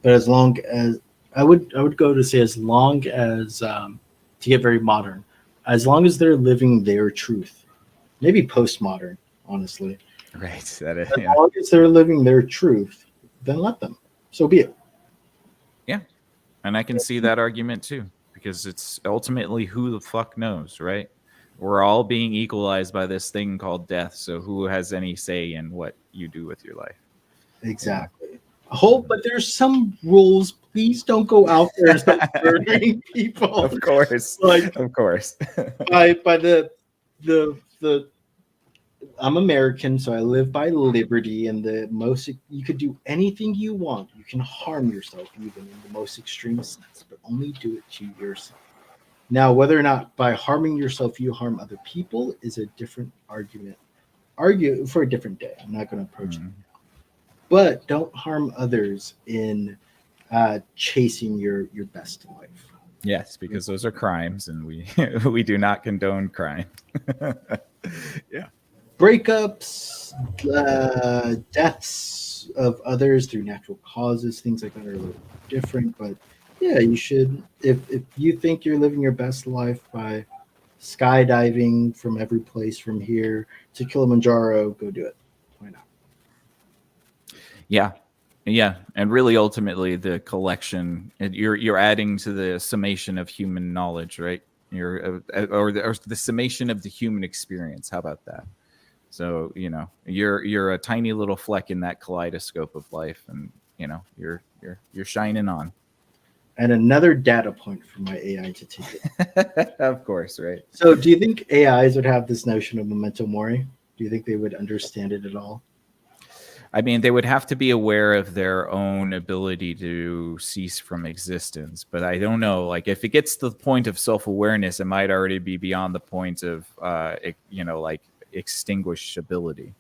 But as long as, I would go to say, as long as, to get very modern, as long as they're living their truth, maybe postmodern, honestly. Right. That is, As yeah. long as they're living their truth, then let them. So be it. Yeah. And I can see that argument too, because it's ultimately who the fuck knows, right? We're all being equalized by this thing called death. So who has any say in what you do with your life? Exactly. But there's some rules. Please don't go out there and start murdering people. Of course. Like, Of course. by the I'm American, so I live by liberty, and the most, you could do anything you want. You can harm yourself, even in the most extreme sense, but only do it to yourself. Now, whether or not by harming yourself you harm other people is a different argument. Argue for a different day. I'm not going to approach it. But don't harm others in chasing your best life. Yes, because those are crimes, and we we do not condone crime. Yeah. Breakups, deaths of others through natural causes, things like that are a little different. But yeah, you should, if you think you're living your best life by skydiving from every place from here to Kilimanjaro, go do it. Why not? Yeah. Yeah, and really, ultimately, the collection, you're adding to the summation of human knowledge, right? Or the summation of the human experience. How about that? So you're a tiny little fleck in that kaleidoscope of life, and you're shining on. And another data point for my AI to take it. Of course, right? So, do you think AIs would have this notion of memento mori? Do you think they would understand it at all? I mean, they would have to be aware of their own ability to cease from existence. But I don't know. Like, if it gets to the point of self-awareness, it might already be beyond the point of, like extinguishability.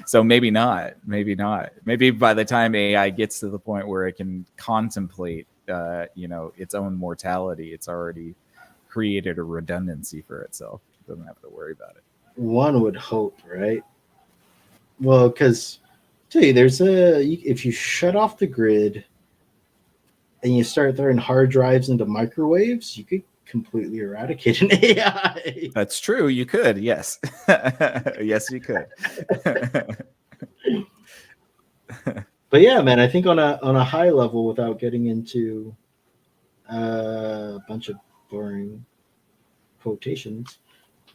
So maybe not. Maybe not. Maybe by the time AI gets to the point where it can contemplate, its own mortality, it's already created a redundancy for itself. It doesn't have to worry about it. One would hope, right? Well, because tell you, if you shut off the grid and you start throwing hard drives into microwaves, you could completely eradicate an AI. That's true. You could, yes. Yes, you could. But yeah, man, I think on a high level, without getting into a bunch of boring quotations.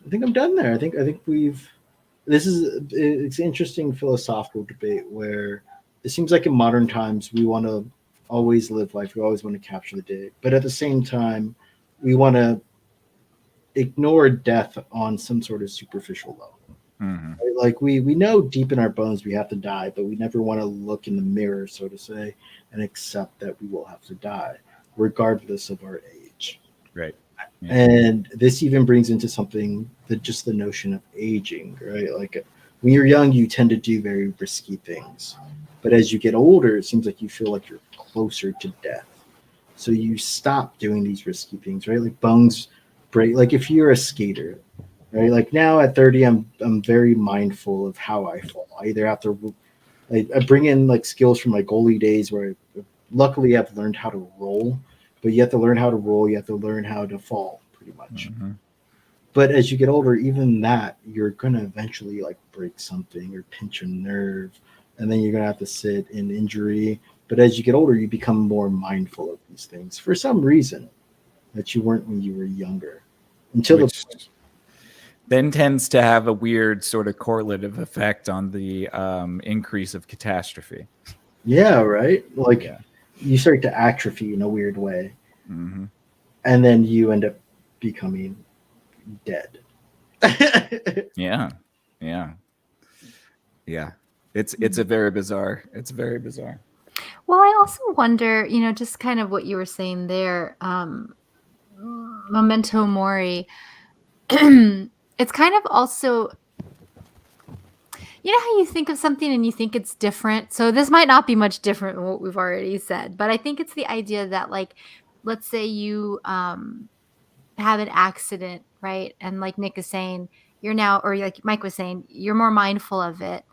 I think I'm done there. I think we've. It's an interesting philosophical debate where it seems like in modern times we want to always live life. We always want to capture the day, but at the same time, we want to ignore death on some sort of superficial level. Mhm. Right? Like we know deep in our bones we have to die, but we never want to look in the mirror, so to say, and accept that we will have to die, regardless of our age. Right. Yeah. And this even brings into something that just the notion of aging, right? Like when you're young, you tend to do very risky things, but as you get older, it seems like you feel like you're closer to death. So you stop doing these risky things, right? Like bones break. Like if you're a skater, right? Like now at 30, I'm very mindful of how I fall. I either have to I bring in like skills from my goalie days where luckily I've learned how to roll, but you have to learn how to roll. You have to learn how to fall pretty much. Mhm. But as you get older, even that, you're going to eventually like break something or pinch a nerve, and then you're going to have to sit in injury. But as you get older, you become more mindful of these things for some reason that you weren't when you were younger. Until the Which then tends to have a weird sort of correlative effect on the increase of catastrophe. yeah, right? Like Yeah. you start to atrophy in a weird way, Hmm. and then you end up becoming dead. Yeah. Yeah. Yeah. It's a very bizarre. It's very bizarre. Well, I also wonder, just kind of what you were saying there, Memento Mori. It's kind of also, how you think of something and you think it's different. So this might not be much different than what we've already said, but I think it's the idea that, like, let's say you have an accident, right? And like Nick is saying, you're now, or like Mike was saying, you're more mindful of it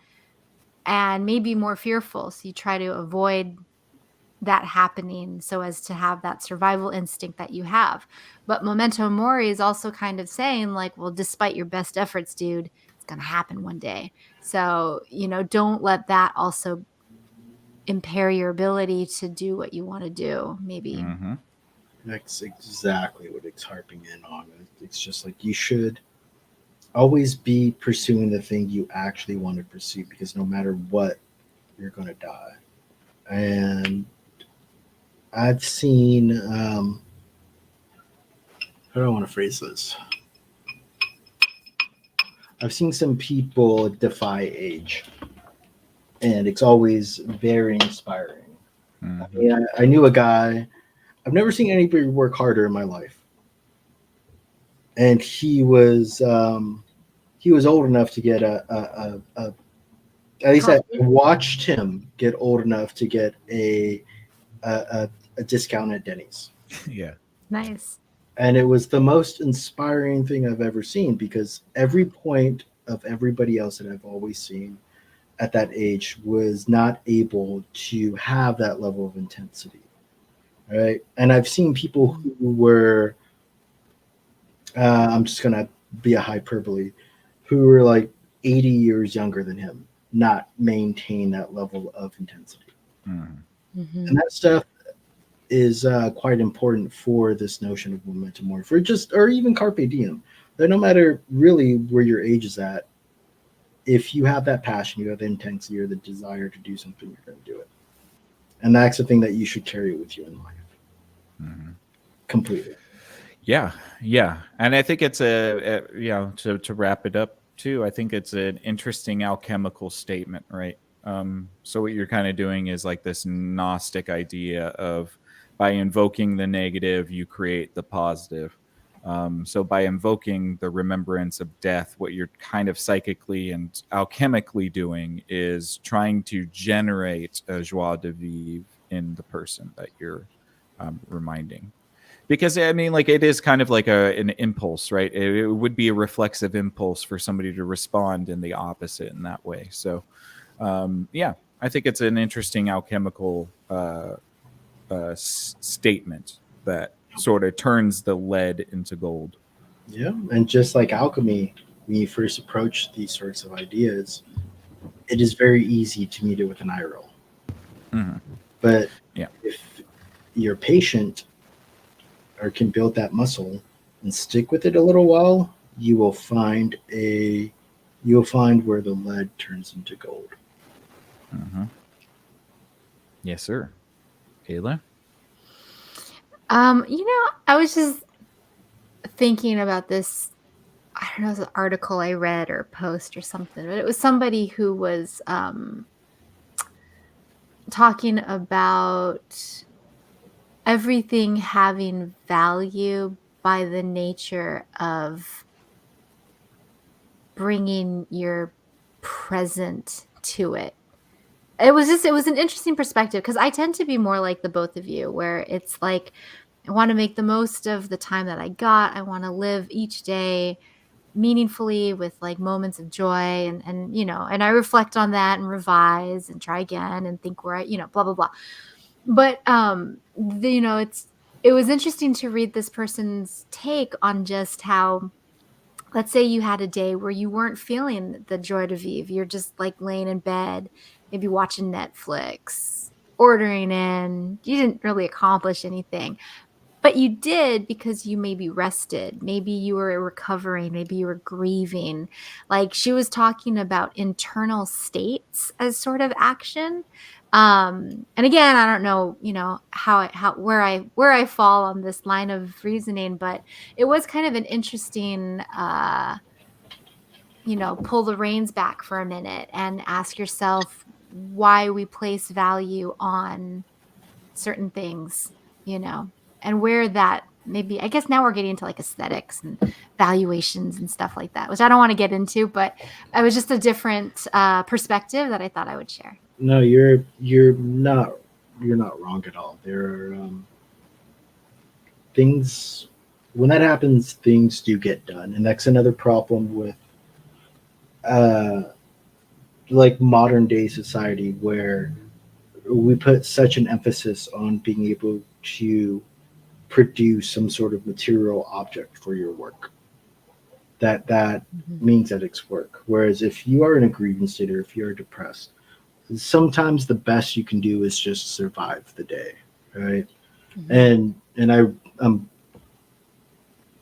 and maybe more fearful. So you try to avoid that happening so as to have that survival instinct that you have. But Memento Mori is also kind of saying, like, well, despite your best efforts, dude, it's going to happen one day. So, don't let that also impair your ability to do what you want to do, maybe. Hmm. That's exactly what it's harping in on. It's just like you should always be pursuing the thing you actually want to pursue because no matter what, you're going to die. And I've seen, how do I want to phrase this? I've seen some people defy age, and it's always very inspiring. Hmm. Yeah, I knew a guy. I've never seen anybody work harder in my life, and he was old enough to get a at least I Coffee? watched him get old enough to get a discount at Denny's. Yeah. Nice. And it was the most inspiring thing I've ever seen because every point of everybody else that I've always seen at that age was not able to have that level of intensity. Right. And I've seen people who were, I'm just going to be a hyperbole, who were like 80 years younger than him, not maintain that level of intensity. Hmm. And that stuff is quite important for this notion of momentum mori, for just or even carpe diem. That no matter really where your age is at, if you have that passion, you have the intensity or the desire to do something, you're going to do it. And that's the thing that you should carry with you in life. Hmm. Completely. Yeah, yeah, and I think it's to wrap it up too. I think it's an interesting alchemical statement, right? So what you're kind of doing is like this Gnostic idea of by invoking the negative, you create the positive. So by invoking the remembrance of death, what you're kind of psychically and alchemically doing is trying to generate a joie de vivre in the person that you're reminding, because I mean, like, it is kind of like an impulse, right? It would be a reflexive impulse for somebody to respond in the opposite in that way. So yeah, I think it's an interesting alchemical statement that sort of turns the lead into gold. Yeah. And just like alchemy, when you first approach these sorts of ideas, it is very easy to meet it with an eye roll. Hmm. But Yeah. if you're patient or can build that muscle and stick with it a little while, you'll find where the lead turns into gold. Mm-hmm. Yes, sir. Kayla? I was just thinking about this. I don't know, it was an article I read or a post or something, but it was somebody who was talking about everything having value by the nature of bringing your present to it. It was an interesting perspective because I tend to be more like the both of you, where it's like I want to make the most of the time that I got. I want to live each day meaningfully with like moments of joy and I reflect on that and revise and try again and think where blah blah blah. But it was interesting to read this person's take on just how, let's say you had a day where you weren't feeling the joy de vivre. You're just like laying in bed, maybe watching Netflix, ordering in. You didn't really accomplish anything. But you did because you maybe rested. Maybe you were recovering. Maybe you were grieving. Like she was talking about internal states as sort of action. And again, I don't know, where I fall on this line of reasoning, but it was kind of an interesting, pull the reins back for a minute and ask yourself why we place value on certain things, you know, and where that maybe, I guess now we're getting into like aesthetics and valuations and stuff like that, which I don't want to get into, but it was just a different perspective that I thought I would share. No, you're not wrong at all. There are things when that happens, things do get done, and that's another problem with uh, like modern day society where we put such an emphasis on being able to produce some sort of material object for your work that Mhm. means that it's work. Whereas if you are in a grievance state or if you're depressed, sometimes the best you can do is just survive the day, right? Mhm. And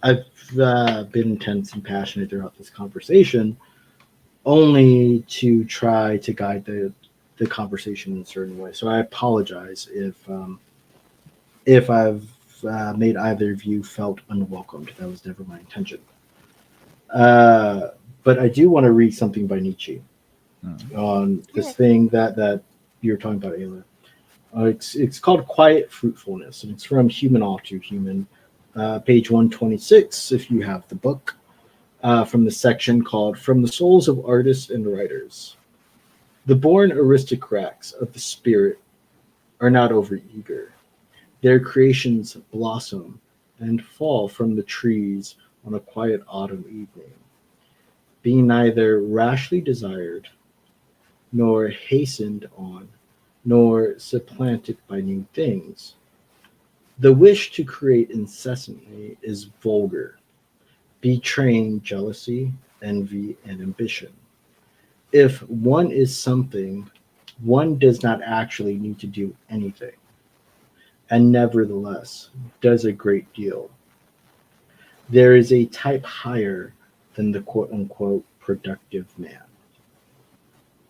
I've been intense and passionate throughout this conversation, only to try to guide the conversation in a certain way. So I apologize if I've made either of you felt unwelcomed. That was never my intention. Uh, but I do want to read something by Nietzsche on this Yeah. thing that you're talking about, Ayla. It's called Quiet Fruitfulness, and it's from Human All Too Human, page 126, if you have the book, from the section called From the Souls of Artists and Writers. The born aristocrats of the spirit are not overeager. Their creations blossom and fall from the trees on a quiet autumn evening, being neither rashly desired, nor hastened on, nor supplanted by new things. The wish to create incessantly is vulgar, betraying jealousy, envy, and ambition. If one is something, one does not actually need to do anything, and nevertheless does a great deal. There is a type higher than the quote unquote productive man.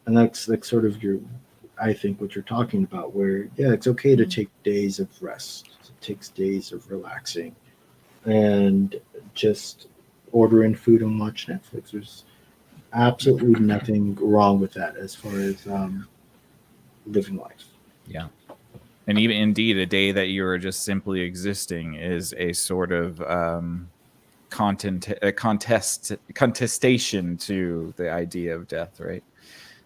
And that's like sort of your, I think, what you're talking about, where, yeah, it's okay to Mhm. take days of rest, it takes days of relaxing, and just order in food and watch Netflix. There's absolutely nothing wrong with that as far as living life. Yeah. And even indeed, a day that you are just simply existing is a sort of contestation to the idea of death, right?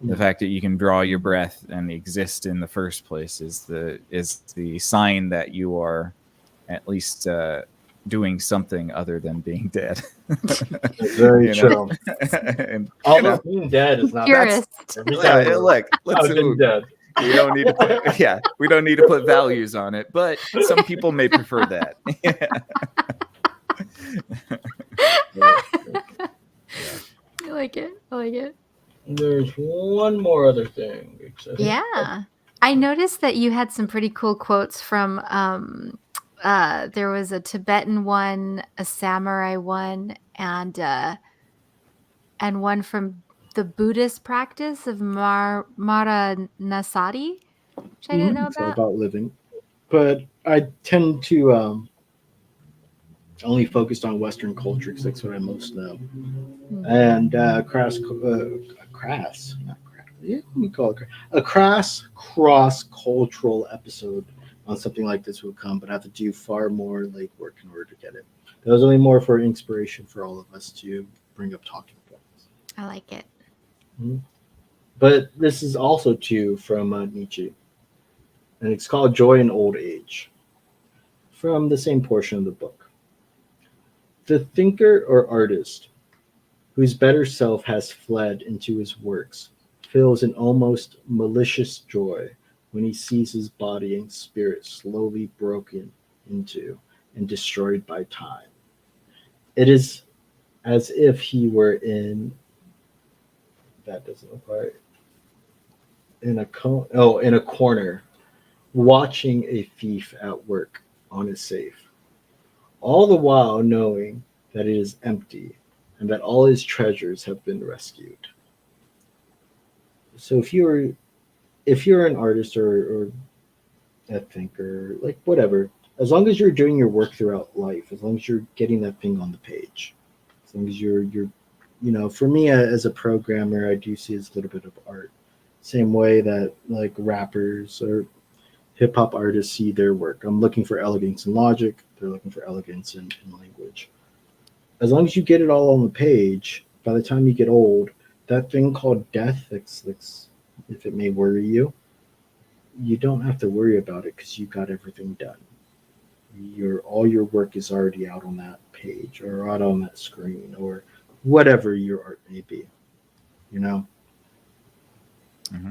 The fact that you can draw your breath and exist in the first place is the sign that you are at least doing something other than being dead. Very you know, true. and Although being dead is not that's Purist. every yeah. time Look, let's I've been dead. we don't need to put we don't need to put values on it, but some people may prefer that. But, yeah. I like it. I like it. There's one more other thing. I think Yeah. I noticed that you had some pretty cool quotes from There was a Tibetan one, a samurai one, and one from the Buddhist practice of Maranasati, which I didn't know It's all about. about living. But I tend to only focused on Western culture because that's what I most know. And crass, not crass, yeah, we call it a crass cross cultural episode on something like this will come, but I have to do far more legwork in order to get it. That was only more for inspiration for all of us to bring up talking points. I like it. Mhm. But this is also too from Nietzsche, and it's called Joy in Old Age, from the same portion of the book. The thinker or artist whose better self has fled into his works, feels an almost malicious joy when he sees his body and spirit slowly broken into and destroyed by time. It is as if he were in that doesn't look right in a corner watching a thief at work on his safe, all the while knowing that it is empty and that all his treasures have been rescued. So if you're an artist or a thinker, like whatever, as long as you're doing your work throughout life, as long as you're getting that thing on the page, as long as for me as a programmer, I do see it as a little bit of art. Same way that like rappers or hip hop artists see their work. I'm looking for elegance in logic. They're looking for elegance in language. As long as you get it all on the page, by the time you get old, that thing called death, that's if it may worry you, you don't have to worry about it because you got everything done. Your all your work is already out on that page or out on that screen or whatever your art may be. You know,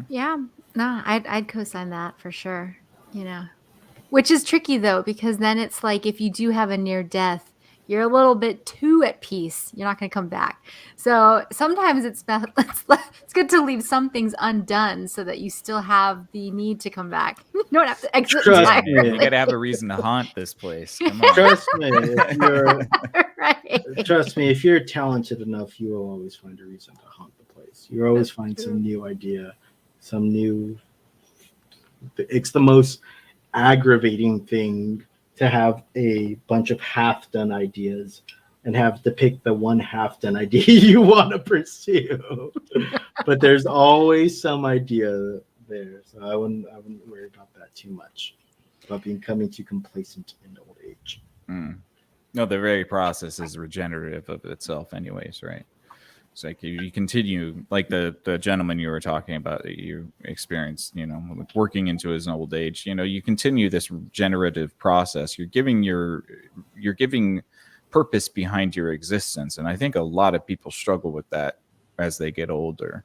Yeah, no, I'd co-sign that for sure. You know, which is tricky though, because then it's like if you do have a near death, you're a little bit too at peace. You're not going to come back. So sometimes it's good to leave some things undone so that you still have the need to come back. You don't have to exit trust Yeah, entirely. you me, got to have a reason to haunt this place. Come on. trust me. If you're Right. trust me, if you're talented enough, you will always find a reason to haunt the place. You always That's find true. some new idea, some new. It's the most aggravating thing to have a bunch of half done ideas and have to pick the one half done idea you want to pursue. But there's always some idea there. So I wouldn't worry about that too much. About becoming too complacent in old age. Mm. No, the very process is regenerative of itself, anyways, right? It's like you continue, like the gentleman you were talking about that you experienced, working into his old age. You continue this regenerative process. You're giving purpose behind your existence, and I think a lot of people struggle with that as they get older.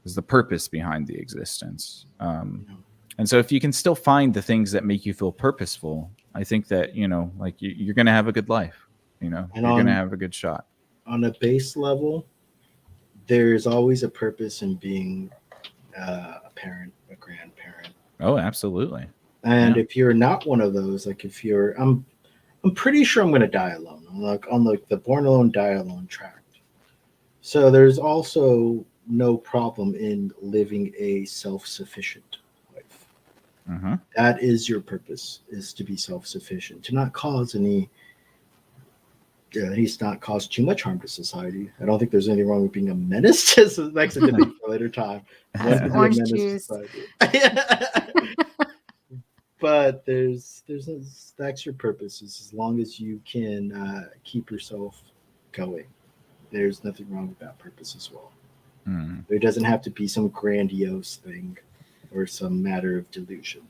Is the purpose behind the existence? And so, if you can still find the things that make you feel purposeful, I think that like you're going to have a good life. And You're going to have a good shot. on a base level, there's always a purpose in being a parent, a grandparent. Oh, absolutely. And Yeah. if you're not one of those, like if you're, I'm pretty sure I'm going to die alone. I'm like on the born alone, die alone tract. So there's also no problem in living a self-sufficient life. Mm-hmm. That is your purpose: is to be self-sufficient, to not cause any, at least not cause too much harm to society. I don't think there's anything wrong with being a menace. That's a debate for a later time. When to be a Orange menace to juice. society. But that's your purpose. Is as long as you can keep yourself going. There's nothing wrong with that purpose as well. Mm. There doesn't have to be some grandiose thing or some matter of delusion.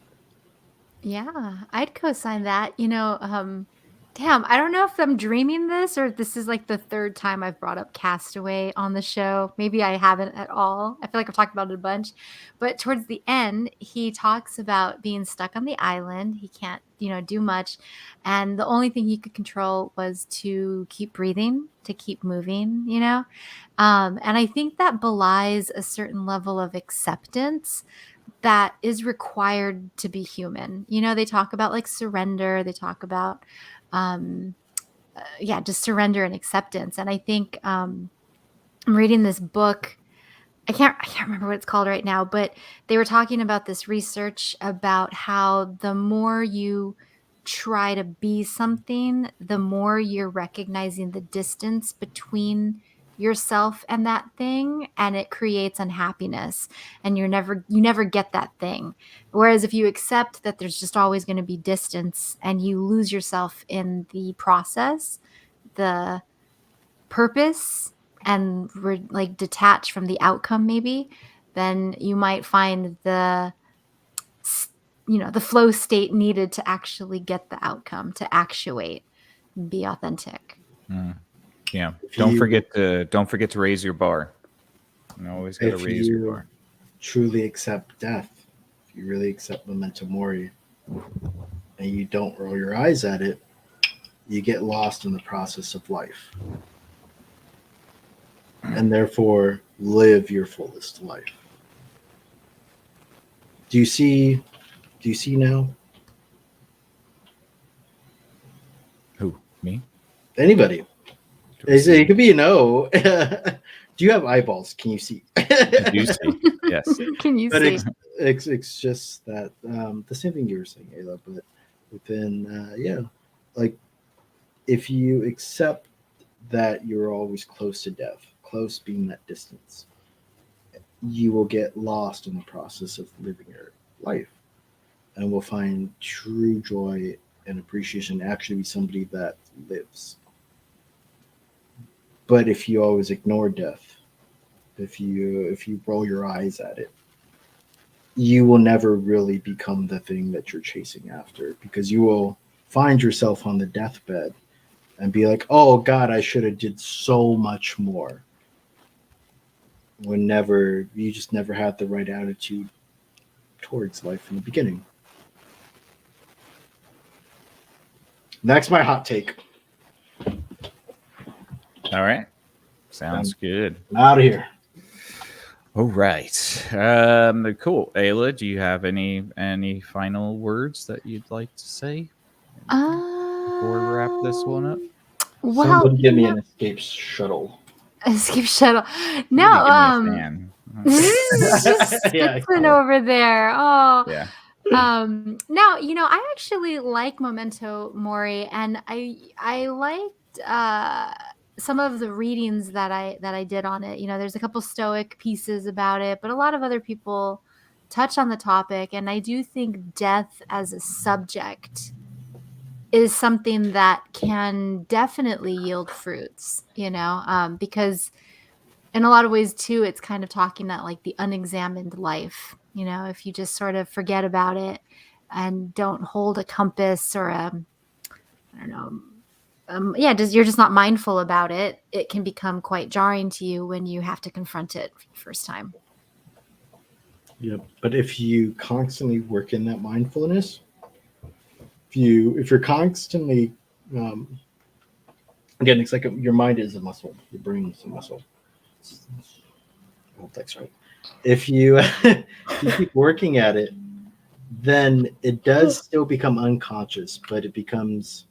Yeah, I'd co-sign that. Damn, I don't know if I'm dreaming this or if this is like the third time I've brought up Castaway on the show. Maybe I haven't at all. I feel like I've talked about it a bunch. But towards the end, he talks about being stuck on the island. He can't, do much. And the only thing he could control was to keep breathing, to keep moving. And I think that belies a certain level of acceptance that is required to be human. You know, they talk about like surrender, they talk about just surrender and acceptance. And I think I'm reading this book. I can't remember what it's called right now, but they were talking about this research about how the more you try to be something, the more you're recognizing the distance between yourself and that thing, and it creates unhappiness, and you never get that thing. Whereas if you accept that there's just always going to be distance and you lose yourself in the process, the purpose, and like detach from the outcome maybe, then you might find the the flow state needed to actually get the outcome, to actuate, be authentic. Yeah. If Don't you- forget to raise your bar. You always got to If raise your you bar. truly accept death, if you really accept Memento Mori, and you don't roll your eyes at it, you get lost in the process of life. And therefore live your fullest life. Do you see now? Who? Me? Anybody. It could be a no. Do you have eyeballs? Can you see? I do see. Yes. Can you But see? it's just that the same thing you were saying, Ayla, but within like if you accept that you're always close to death, close being that distance, you will get lost in the process of living your life and will find true joy and appreciation, actually be somebody that lives. But if you always ignore death, if you roll your eyes at it, you will never really become the thing that you're chasing after, because you will find yourself on the deathbed and be like, oh God, I should have did so much more. You just never had the right attitude towards life in the beginning. That's my hot take. All right. Sounds good. I'm out of here. All right. Cool. Ayla, do you have any final words that you'd like to say before we wrap this one up? Well, Somebody give me an escape shuttle. escape shuttle. You No, can give me a fan. just Yeah, sitting over there. Oh, Yeah. now I actually like Memento Mori, and I liked some of the readings that I did on it. There's a couple Stoic pieces about it, but a lot of other people touch on the topic, and I do think death as a subject is something that can definitely yield fruits, because in a lot of ways too, it's kind of talking that like the unexamined life, if you just sort of forget about it and don't hold a compass or I don't know, you're just not mindful about it, it can become quite jarring to you when you have to confront it for the first time. Yep. But if you constantly work in that mindfulness, if you're constantly again, it's like your mind is a muscle, your brain is a muscle. I hope that's right. If you if you keep working at it, then it does still become unconscious, but it becomes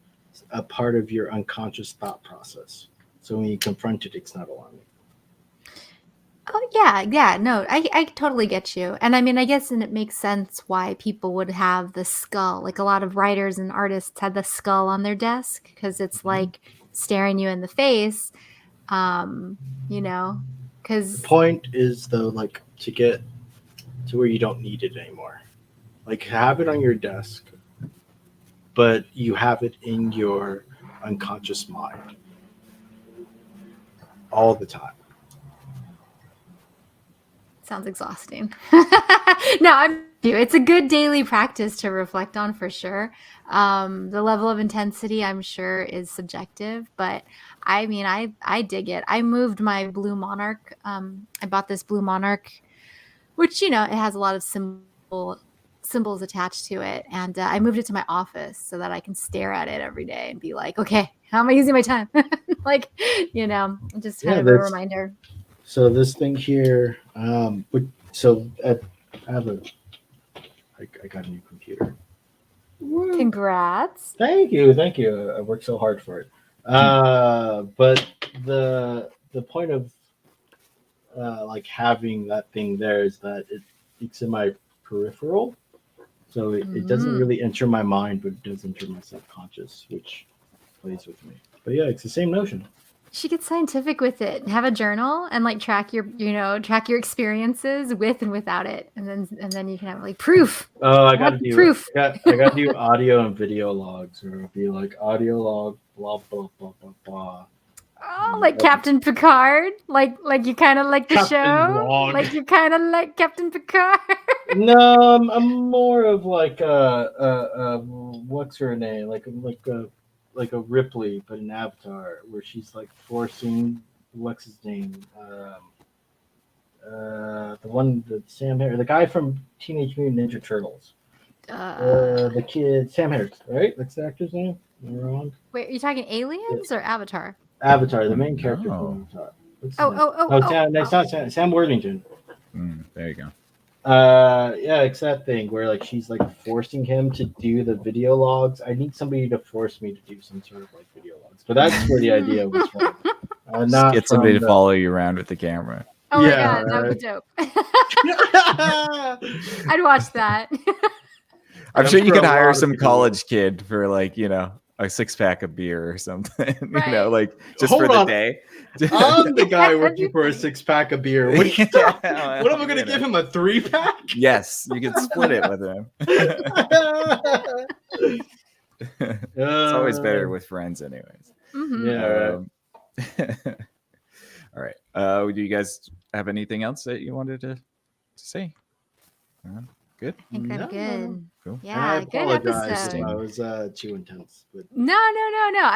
a part of your unconscious thought process. So when you confront it, it's not alarming. Oh yeah, no, I totally get you. And I mean, I guess, and it makes sense why people would have the skull. Like a lot of writers and artists had the skull on their desk because it's like staring you in the face. The Because point is though, like to get to where you don't need it anymore. Like have it on your desk, but you have it in your unconscious mind all the time. sounds exhausting. No, it's a good daily practice to reflect on for sure. The level of intensity, I'm sure, is subjective, but I mean, I dig it. I moved my blue monarch. I bought this blue monarch, which it has a lot of symbols attached to it, and I moved it to my office so that I can stare at it every day and be like, okay, how am I using my time? Like, just kind of a reminder. So this thing here, I have a I got a new computer. Congrats. Thank you. I worked so hard for it. But the point of like having that thing there is that it's in my peripheral, so it doesn't Mm. really enter my mind, but it does enter my subconscious, which plays with me. But yeah, it's the same notion. You should get scientific with it and have a journal and like track your experiences with and without it, and then you can have like proof. Oh, I Have gotta the do proof. I got to do audio and video logs, or it'll be like audio log, blah blah blah blah blah. Oh, like Captain Picard, like you kind of like the Captain show, Log. like you kind of like Captain Picard. No, I'm more of like what's her name? Like a Ripley, but an Avatar, where she's like forcing what's his name? The one that Sam Harris, the guy from Teenage Mutant Ninja Turtles. The kid Sam Harris, right? That's the actor's name. Am I wrong? Wait, are you talking aliens or Avatar? Avatar, the main character No. from Avatar. What's his Oh, name? oh, oh, No, oh, Sam, it's oh. not Sam Worthington. There you go. Yeah, it's that thing where like she's like forcing him to do the video logs. I need somebody to force me to do some sort of like video logs, but that's where the idea was from. Just Not get somebody from to follow you around with the camera. Oh my Yeah, god, that would be dope. the- I'd watch that. I'm I'm sure you sure could a lot hire of some people college kid for like, a 6-pack of beer or something, Right. like just Hold for the on. day. I'm the guy working for a 6-pack of beer. What, what am I going to give him, a 3-pack? Yes, you can split it with him. It's always better with friends anyways. Mhm. Yeah, right. All right. Do you guys have anything else that you wanted to say? Good. I think I'm No. good. Cool. And I Yeah, good apologize episode. if I was too intense. But No.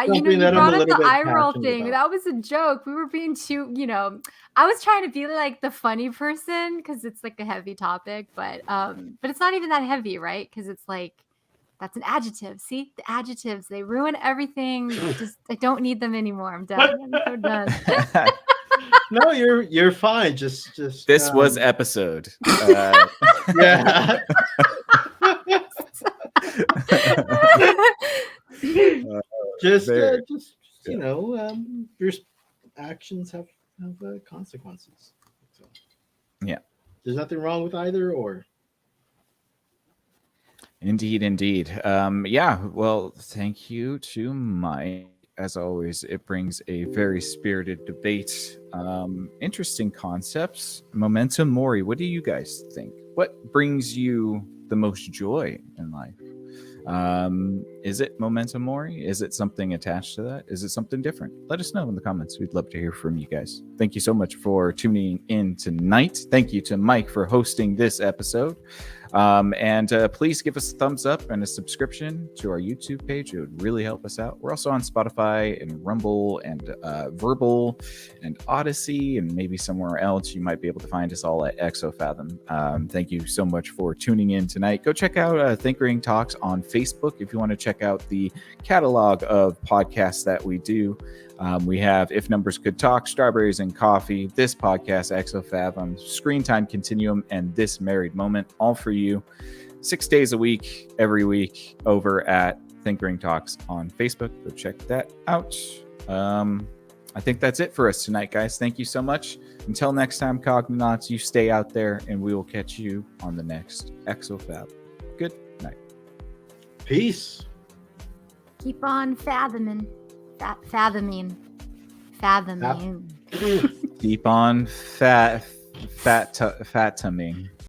Something You that I'm brought a up the little bit eye roll passionate thing. about. That was a joke. We were being too, I was trying to be like the funny person because it's like a heavy topic, but it's not even that heavy, right? Because it's like that's an adjective. See, the adjectives, they ruin everything. Just I don't need them anymore. I'm done. I'm so done. no, you're fine. Just This was episode. yeah. just There. your actions have consequences. So, Yeah. There's nothing wrong with either, or Indeed. Yeah. Well, thank you to Mike. As always, it brings a very spirited debate. Interesting concepts. Momento Mori. What do you guys think? What brings you the most joy in life? Is it Momento Mori? Is it something attached to that? Is it something different? Let us know in the comments. We'd love to hear from you guys. Thank you so much for tuning in tonight. Thank you to Mike for hosting this episode. And please give us a thumbs up and a subscription to our YouTube page. It would really help us out. We're also on Spotify and Rumble and Verbal and Odyssey and maybe somewhere else. You might be able to find us all at ExoFathom. Thank you so much for tuning in tonight. Go check out Think Ring Talks on Facebook if you want to check out the catalog of podcasts that we do. We have If Numbers Could Talk, Strawberries and Coffee, this podcast, ExoFathom, Screen Time Continuum, and This Married Moment, all for you 6 days a week, every week, over at Think Ring Talks on Facebook. Go check that out. I think that's it for us tonight, guys. Thank you so much. Until next time, Cognonauts, you stay out there, and we will catch you on the next ExoFab. Good night. peace. Keep on fathoming. Fathoming. Keep on fathoming.